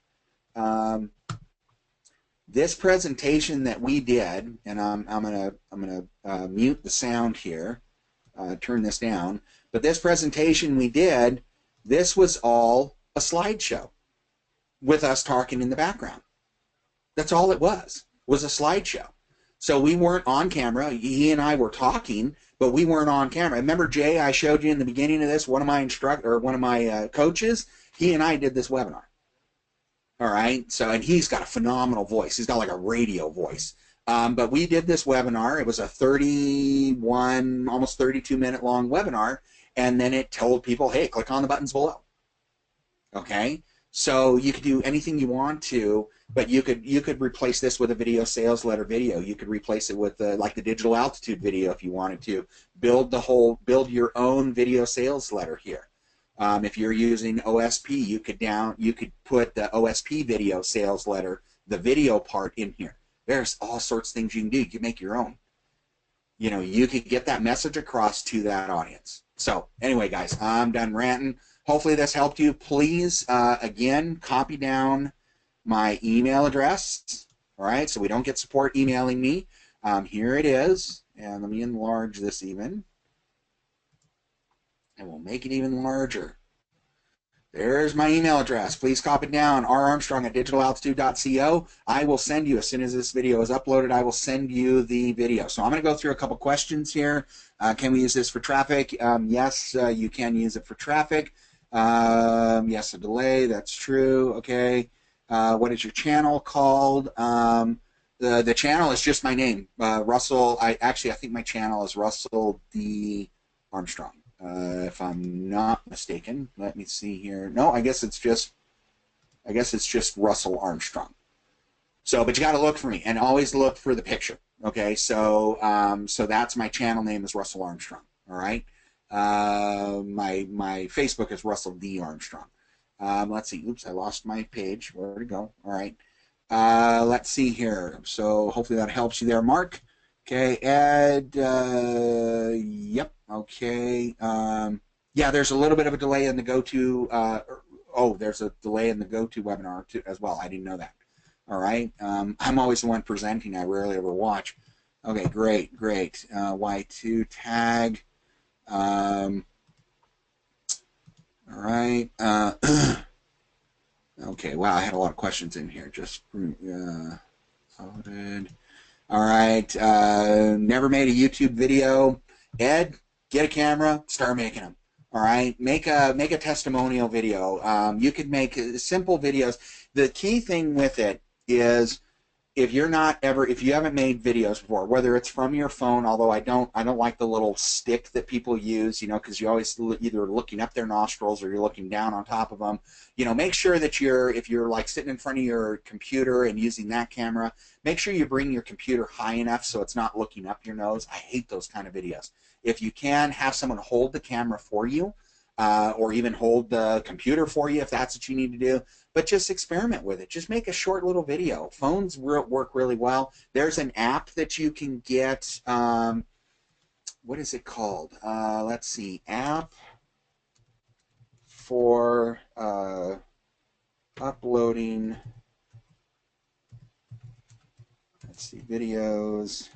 This presentation that we did, and I'm gonna mute the sound here, turn this down. But this presentation we did, this was all a slideshow with us talking in the background. That's all it was a slideshow. So we weren't on camera. He and I were talking, but we weren't on camera. Remember, Jay, I showed you in the beginning of this, one of my coaches, he and I did this webinar. All right. So, and he's got a phenomenal voice. He's got like a radio voice. But we did this webinar. It was a 31, almost 32-minute long webinar. And then it told people, hey, click on the buttons below. Okay. So you could do anything you want to, but you could replace this with a video sales letter video. You could replace it with like the digital altitude video if you wanted to. Build your own video sales letter here. If you're using OSP, you could put the OSP video sales letter, the video part in here. There's all sorts of things you can do. You can make your own. You know, you could get that message across to that audience. So anyway, guys, I'm done ranting. Hopefully this helped you. Please, again, copy down my email address, all right, so we don't get support emailing me. Here it is, and let me enlarge this even, and we'll make it even larger. There's my email address. Please copy it down, rarmstrong@digitalaltitude.co. I will send you, as soon as this video is uploaded, I will send you the video. So I'm going to go through a couple questions here. Can we use this for traffic? Yes, you can use it for traffic. Yes, a delay, that's true. Okay. What is your channel called? The channel is just my name, Russell. I think my channel is Russell D. Armstrong. If I'm not mistaken, let me see here. No, I guess it's just Russell Armstrong. So, but you got to look for me, and always look for the picture. Okay, so so that's my channel name is Russell Armstrong. All right, my Facebook is Russell D. Armstrong. Let's see. Oops, I lost my page. Where'd it go? All right. Let's see here. So hopefully that helps you there, Mark. Okay, Ed. Yep. Okay. Yeah, there's a little bit of a delay in the go-to. There's a delay in the go-to webinar too, as well. I didn't know that. All right. I'm always the one presenting. I rarely ever watch. Okay, great. Y2 tag. All right. Okay. Wow, I had a lot of questions in here. Just loaded. All right. Never made a YouTube video. Ed, get a camera. Start making them. All right. Make a testimonial video. You could make simple videos. The key thing with it is, if you haven't made videos before, whether it's from your phone, although I don't like the little stick that people use, you know, because you're always either looking up their nostrils or you're looking down on top of them. You know, make sure that if you're like sitting in front of your computer and using that camera, make sure you bring your computer high enough so it's not looking up your nose. I hate those kind of videos. If you can, have someone hold the camera for you, or even hold the computer for you if that's what you need to do. But just experiment with it. Just make a short little video. Phones work really well. There's an app that you can get. What is it called? Let's see. App for uploading. Let's see. Videos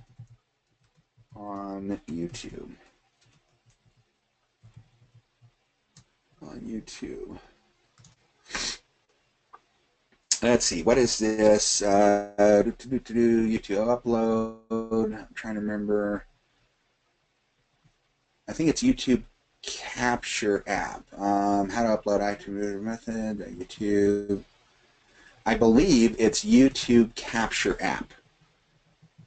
on YouTube. Let's see, what is this? YouTube upload. I'm trying to remember. I think it's YouTube Capture app. How to upload iTunes method, YouTube. I believe it's YouTube Capture app.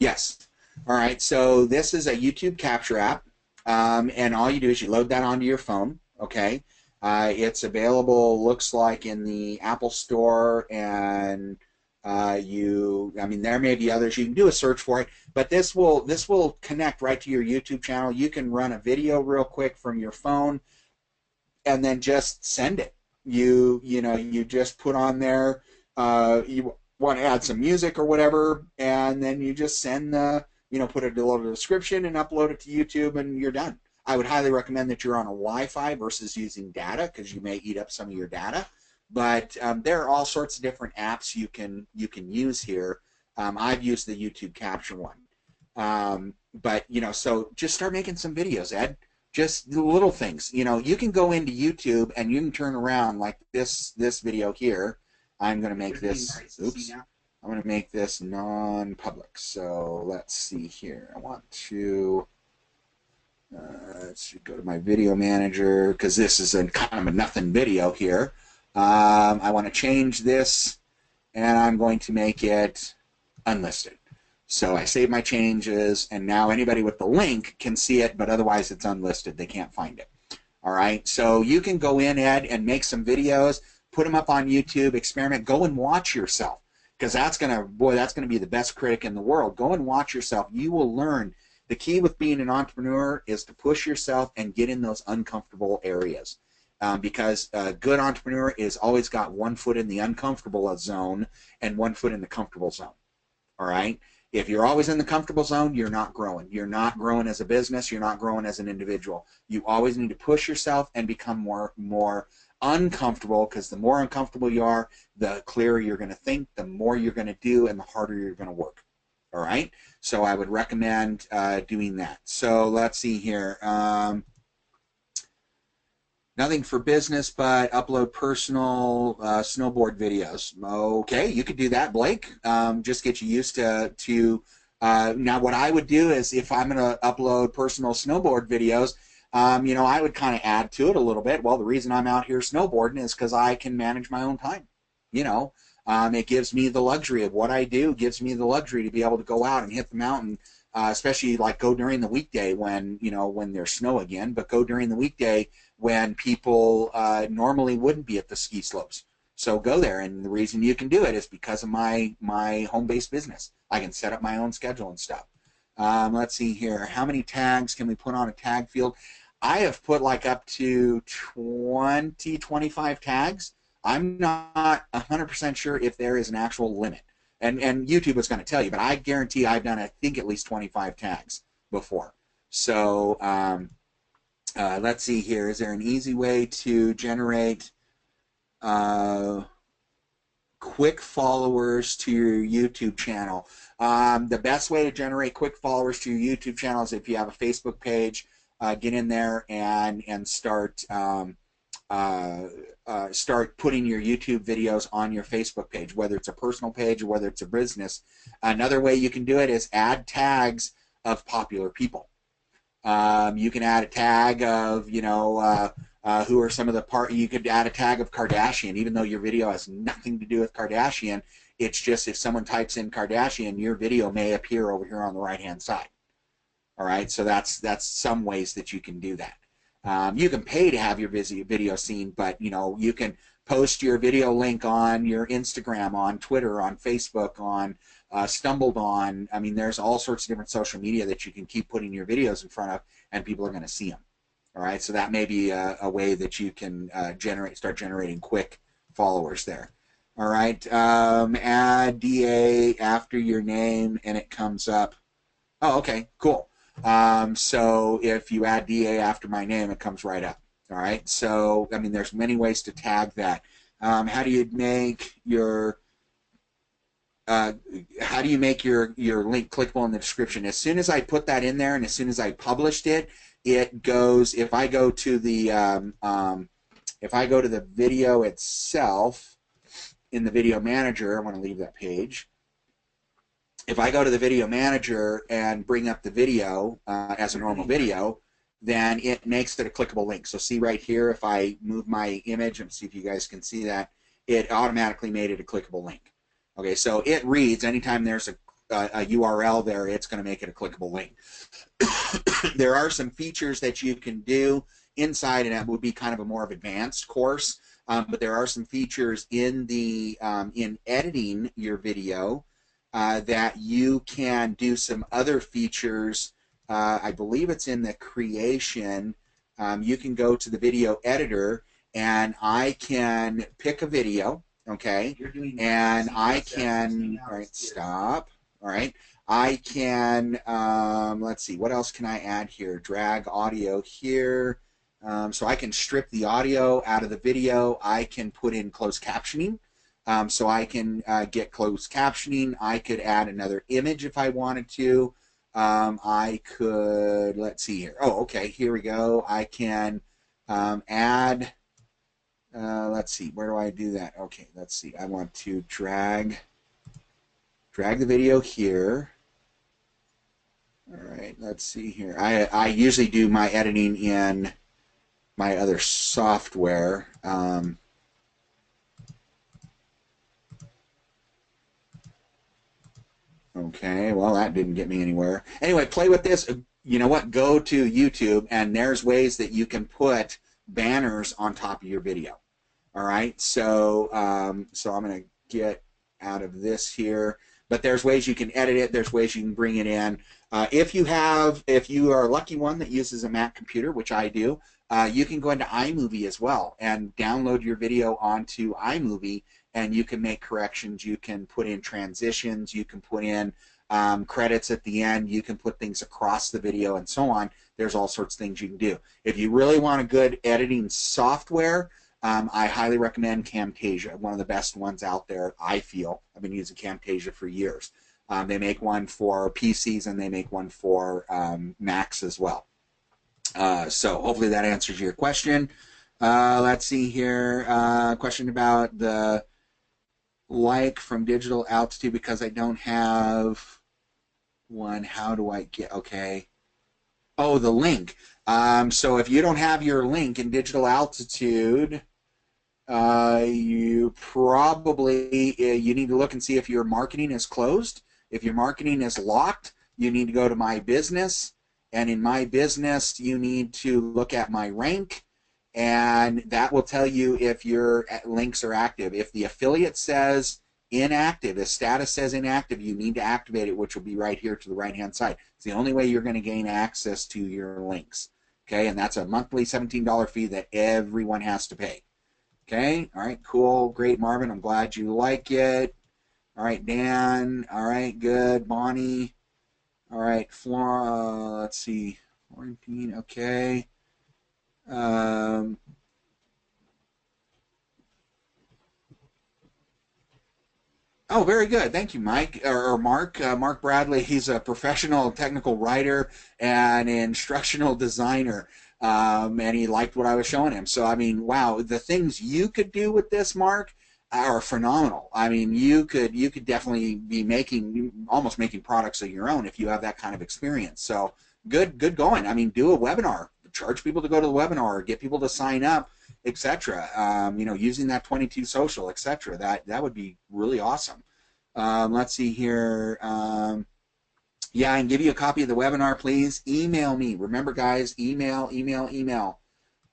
Yes. All right, so this is a YouTube Capture app, and all you do is you load that onto your phone, okay? It's available, looks like, in the Apple Store, and there may be others. You can do a search for it, but this will connect right to your YouTube channel. You can run a video real quick from your phone, and then just send it. You just put on there. You want to add some music or whatever, and then you just send put a little description and upload it to YouTube, and you're done. I would highly recommend that you're on a Wi-Fi versus using data, because you may eat up some of your data. But there are all sorts of different apps you can use here I've used the YouTube capture one. But, you know, so just start making some videos, Ed. Just little things. You know, you can go into YouTube and you can turn around like this video here. I'm going to make this, oops, I'm going to make this non-public. So let's see here. I want to, let's go to my video manager because this is a kind of a nothing video here. I want to change this and I'm going to make it unlisted. So I save my changes, and now anybody with the link can see it, but otherwise it's unlisted. They can't find it. All right, so you can go in, Ed, and make some videos, put them up on YouTube, experiment, go and watch yourself, because that's gonna, boy, that's gonna be the best critic in the world. Go and watch yourself. You will learn. The key with being an entrepreneur is to push yourself and get in those uncomfortable areas. Because a good entrepreneur is always got one foot in the uncomfortable zone and one foot in the comfortable zone. All right. If you're always in the comfortable zone, you're not growing. You're not growing as a business. You're not growing as an individual. You always need to push yourself and become more uncomfortable, because the more uncomfortable you are, the clearer you're going to think, the more you're going to do, and the harder you're going to work. All right? So I would recommend doing that. So let's see here. Nothing for business, but upload personal snowboard videos. Okay, you could do that, Blake. Just get you used to now what I would do is, if I'm going to upload personal snowboard videos, you know, I would kind of add to it a little bit. Well, the reason I'm out here snowboarding is because I can manage my own time. You know, it gives me the luxury of what I do, gives me the luxury to be able to go out and hit the mountain, especially like go during the weekday when, you know, when there's snow again, but go during the weekday when people normally wouldn't be at the ski slopes. So go there, and the reason you can do it is because of my home-based business. I can set up my own schedule and stuff. Let's see here. How many tags can we put on a tag field? I have put like up to 20, 25 tags. I'm not 100% sure if there is an actual limit. And YouTube is going to tell you, but I guarantee I've done, I think, at least 25 tags before. So let's see here. Is there an easy way to generate quick followers to your YouTube channel? The best way to generate quick followers to your YouTube channel is if you have a Facebook page. Get in there and start start putting your YouTube videos on your Facebook page, whether it's a personal page or whether it's a business. Another way you can do it is add tags of popular people. You can add a tag of, you know, who are some of the you could add a tag of Kardashian, even though your video has nothing to do with Kardashian. It's just if someone types in Kardashian, your video may appear over here on the right-hand side. All right, so that's some ways that you can do that. You can pay to have your video seen, but, you know, you can post your video link on your Instagram, on Twitter, on Facebook, on Stumbled On. I mean, there's all sorts of different social media that you can keep putting your videos in front of, and people are going to see them. All right, so that may be a way that you can start generating quick followers there. All right, add DA after your name, and it comes up. Oh, okay, cool. So if you add DA after my name, it comes right up. All right. So, I mean, there's many ways to tag that. How do you make your link clickable in the description? As soon as I put that in there, and as soon as I published it, it goes. If I go to the video itself in the video manager, I want to leave that page. If I go to the video manager and bring up the video as a normal video, then it makes it a clickable link. So see right here, if I move my image and see if you guys can see that, it automatically made it a clickable link. Okay, so it reads anytime there's a URL there, it's going to make it a clickable link. There are some features that you can do inside, and that would be kind of a more of advanced course. But there are some features in the in editing your video that you can do some other features. I believe it's in the creation. You can go to the video editor, and I can pick a video, okay, and I can, all right, stop, all right, I can, let's see, what else can I add here? Drag audio here. So I can strip the audio out of the video. I can put in closed captioning. So I can get closed captioning. I could add another image if I wanted to. I could, let's see here. Oh, okay, here we go. I can add, let's see, where do I do that? Okay, let's see. I want to drag the video here. All right, let's see here. I usually do my editing in my other software. Okay, well, that didn't get me anywhere. Anyway, play with this. You know what? Go to YouTube, and there's ways that you can put banners on top of your video. All right, so so I'm going to get out of this here. But there's ways you can edit it. There's ways you can bring it in. If you are a lucky one that uses a Mac computer, which I do, you can go into iMovie as well and download your video onto iMovie, and you can make corrections. You can put in transitions. You can put in credits at the end. You can put things across the video and so on. There's all sorts of things you can do. If you really want a good editing software, I highly recommend Camtasia, one of the best ones out there, I feel. I've been using Camtasia for years. They make one for PCs and they make one for Macs as well. So hopefully that answers your question. Let's see here. Question about the like from digital altitude because I don't have one. How do I get, okay. Oh, the link. So if you don't have your link in digital altitude, you probably, you need to look and see if your marketing is closed. If your marketing is locked, you need to go to My Business. And in My Business, you need to look at My Rank. And that will tell you if your links are active. If the affiliate says inactive, if status says inactive, you need to activate it, which will be right here to the right-hand side. It's the only way you're going to gain access to your links. Okay, and that's a monthly $17 fee that everyone has to pay. Okay, all right, cool, great, Marvin. I'm glad you like it. All right, Dan. All right, good. Bonnie. All right, Flora. Let's see, Florentine. Okay. Oh, very good. Thank you, Mike or Mark. Mark Bradley. He's a professional technical writer and instructional designer, and he liked what I was showing him. So, I mean, wow, the things you could do with this, Mark, are phenomenal. I mean, you could definitely be almost making products of your own if you have that kind of experience. So, good going. I mean, do a webinar. Charge people to go to the webinar, get people to sign up, etc. You know, using that 22 social, etc. That would be really awesome. Let's see here. Yeah, I can give you a copy of the webinar, please. Email me. Remember, guys, email.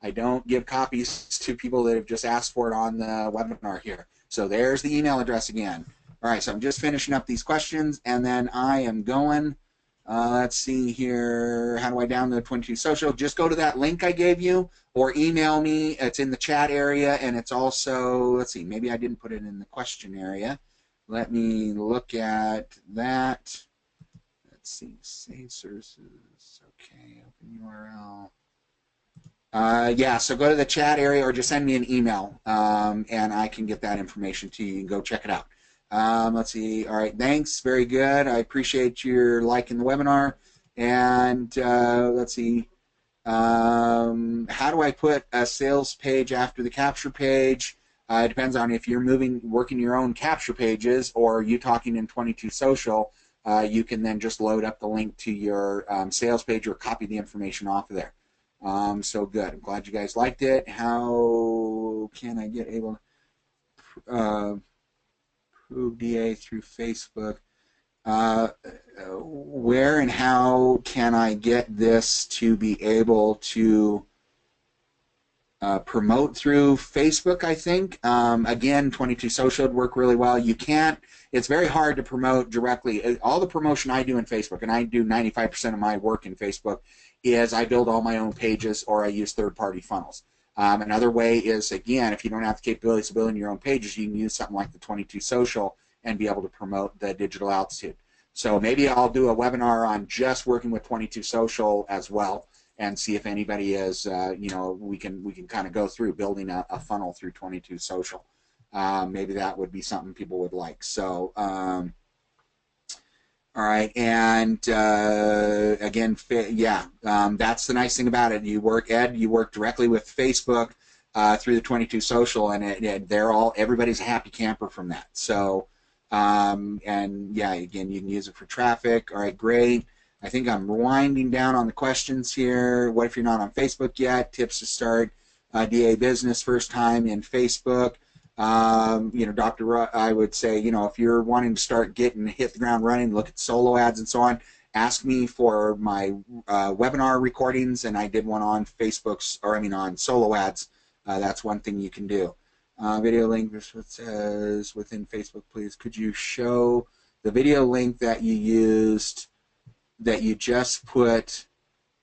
I don't give copies to people that have just asked for it on the webinar here. So there's the email address again. All right, so I'm just finishing up these questions, and then I am going. Let's see here. How do I download 22 Social? Just go to that link I gave you or email me. It's in the chat area, and it's also, let's see, maybe I didn't put it in the question area. Let me look at that. Let's see, save services. Okay, open URL. Yeah, so go to the chat area or just send me an email, and I can get that information to you. You can go check it out. Let's see. All right, thanks. Very good. I appreciate your liking the webinar. And let's see. How do I put a sales page after the capture page? It depends on if you're working your own capture pages or you talking in 22 Social. You can then just load up the link to your sales page or copy the information off of there. So good. I'm glad you guys liked it. How can I get able to prove DA through Facebook? Where and how can I get this to be able to promote through Facebook, I think. Again, 22 Social would work really well. You can't, it's very hard to promote directly. All the promotion I do in Facebook, and I do 95% of my work in Facebook, is I build all my own pages or I use third-party funnels. Another way is, again, if you don't have the capabilities of building your own pages, you can use something like the 22 Social and be able to promote the digital altitude. So maybe I'll do a webinar on just working with 22 Social as well, and see if anybody is, you know, we can kind of go through building a funnel through 22 Social. maybe that would be something people would like. So, all right, and again, yeah, that's the nice thing about it. You work, Ed, you work directly with Facebook through the 22 Social, and they're all, everybody's a happy camper from that. So, and yeah, again, you can use it for traffic. All right, great. I think I'm winding down on the questions here. What if you're not on Facebook yet? Tips to start DA business first time in Facebook. You know, I would say, you know, if you're wanting to start hit the ground running, look at solo ads and so on, ask me for my webinar recordings, and I did one on Facebook's, or I mean on solo ads. That's one thing you can do. Video link, this what says within Facebook, please. Could you show the video link that you used, that you just put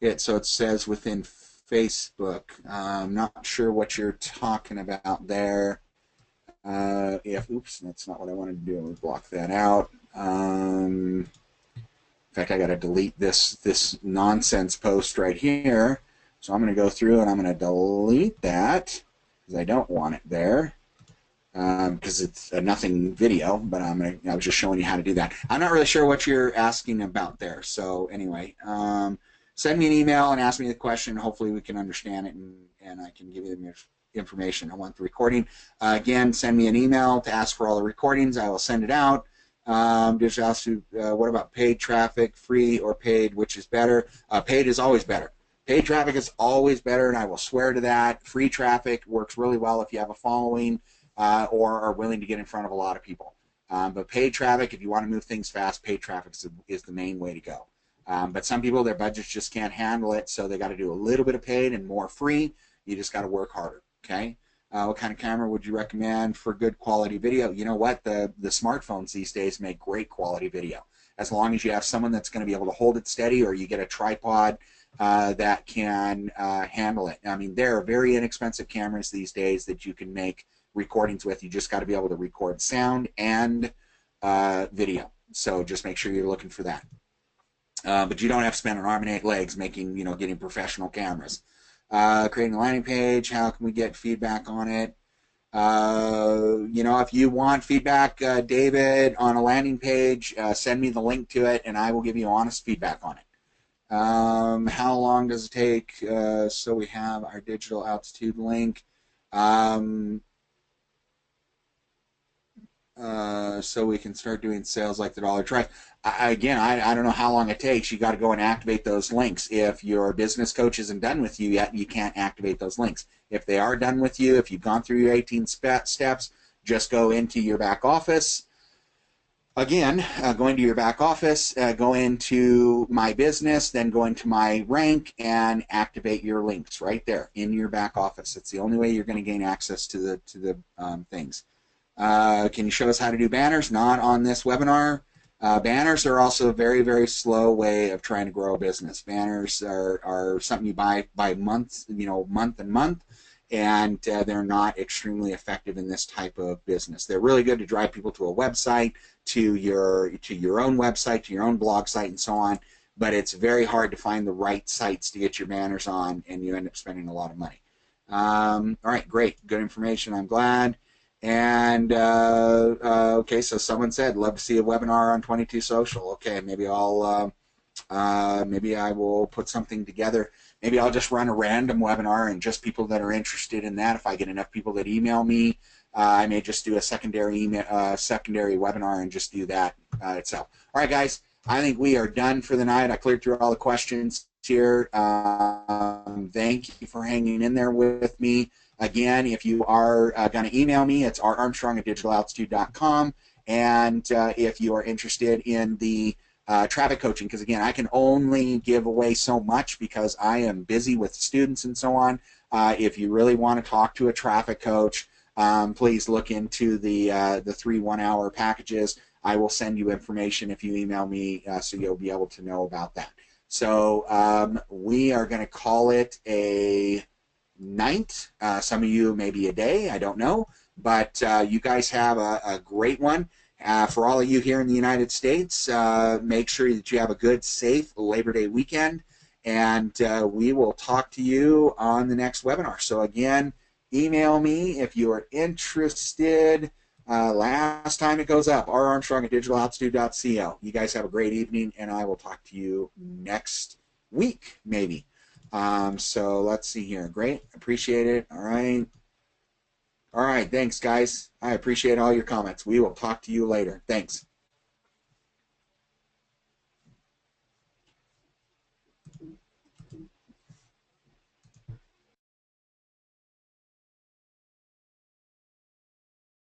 it, so it says within Facebook? I'm not sure what you're talking about there. Oops, that's not what I wanted to do. We'll block that out. In fact, I got to delete this nonsense post right here. So I'm going to go through and I'm going to delete that because I don't want it there, because it's a nothing video. But I was just showing you how to do that. I'm not really sure what you're asking about there. So anyway, send me an email and ask me the question. Hopefully we can understand it, and I can give you the information. I want the recording. Again, send me an email to ask for all the recordings. I will send it out. Just ask you, what about paid traffic, free or paid, which is better? Paid is always better. Paid traffic is always better, and I will swear to that. Free traffic works really well if you have a following or are willing to get in front of a lot of people. But paid traffic, if you want to move things fast, paid traffic is the main way to go. But some people, their budgets just can't handle it, so they got to do a little bit of paid and more free. You just got to work harder. Okay. What kind of camera would you recommend for good quality video? You know what? The smartphones these days make great quality video. As long as you have someone that's going to be able to hold it steady, or you get a tripod that can handle it. I mean, there are very inexpensive cameras these days that you can make recordings with. You just got to be able to record sound and video. So just make sure you're looking for that. But you don't have to spend an arm and 8 legs making, getting professional cameras. Creating a landing page, how can we get feedback on it? If you want feedback, David, on a landing page, send me the link to it, and I will give you honest feedback on it. How long does it take? So we have our digital altitude link. So we can start doing sales like the dollar drive. Again, I don't know how long it takes. You got to go and activate those links. If your business coach isn't done with you yet, you can't activate those links. If they are done with you, if you've gone through your 18 steps, just go into your back office. Again, go into your back office, go into my business, then go into my rank and activate your links right there in your back office. It's the only way you're going to gain access to the things. Can you show us how to do banners? Not on this webinar. Banners are also a very, very slow way of trying to grow a business. Banners are something you buy by month, month and month, and they're not extremely effective in this type of business. They're really good to drive people to a website, to your own website, to your own blog site, and so on. But it's very hard to find the right sites to get your banners on, and you end up spending a lot of money. All right, great, good information. I'm glad. And okay, so someone said, love to see a webinar on 22 Social. Okay, maybe maybe I will put something together. Maybe I'll just run a random webinar, and just people that are interested in that. If I get enough people that email me, I may just do a secondary webinar and just do that itself. All right, guys, I think we are done for the night. I cleared through all the questions here. Thank you for hanging in there with me. Again, if you are going to email me, it's rarmstrong@digitalaltitude.com. And if you are interested in the traffic coaching, because again, I can only give away so much because I am busy with students and so on. If you really want to talk to a traffic coach, please look into the 3 1-hour packages. I will send you information if you email me, so you'll be able to know about that. So we are going to call it a night. Some of you maybe a day, I don't know, but you guys have a great one. For all of you here in the United States, make sure that you have a good, safe Labor Day weekend, and we will talk to you on the next webinar. So again, email me if you are interested. Last time it goes up, rarmstrong@digitalaltitude.co. You guys have a great evening, and I will talk to you next week, maybe. So let's see here. Great. Appreciate it. All right. All right. Thanks, guys. I appreciate all your comments. We will talk to you later. Thanks.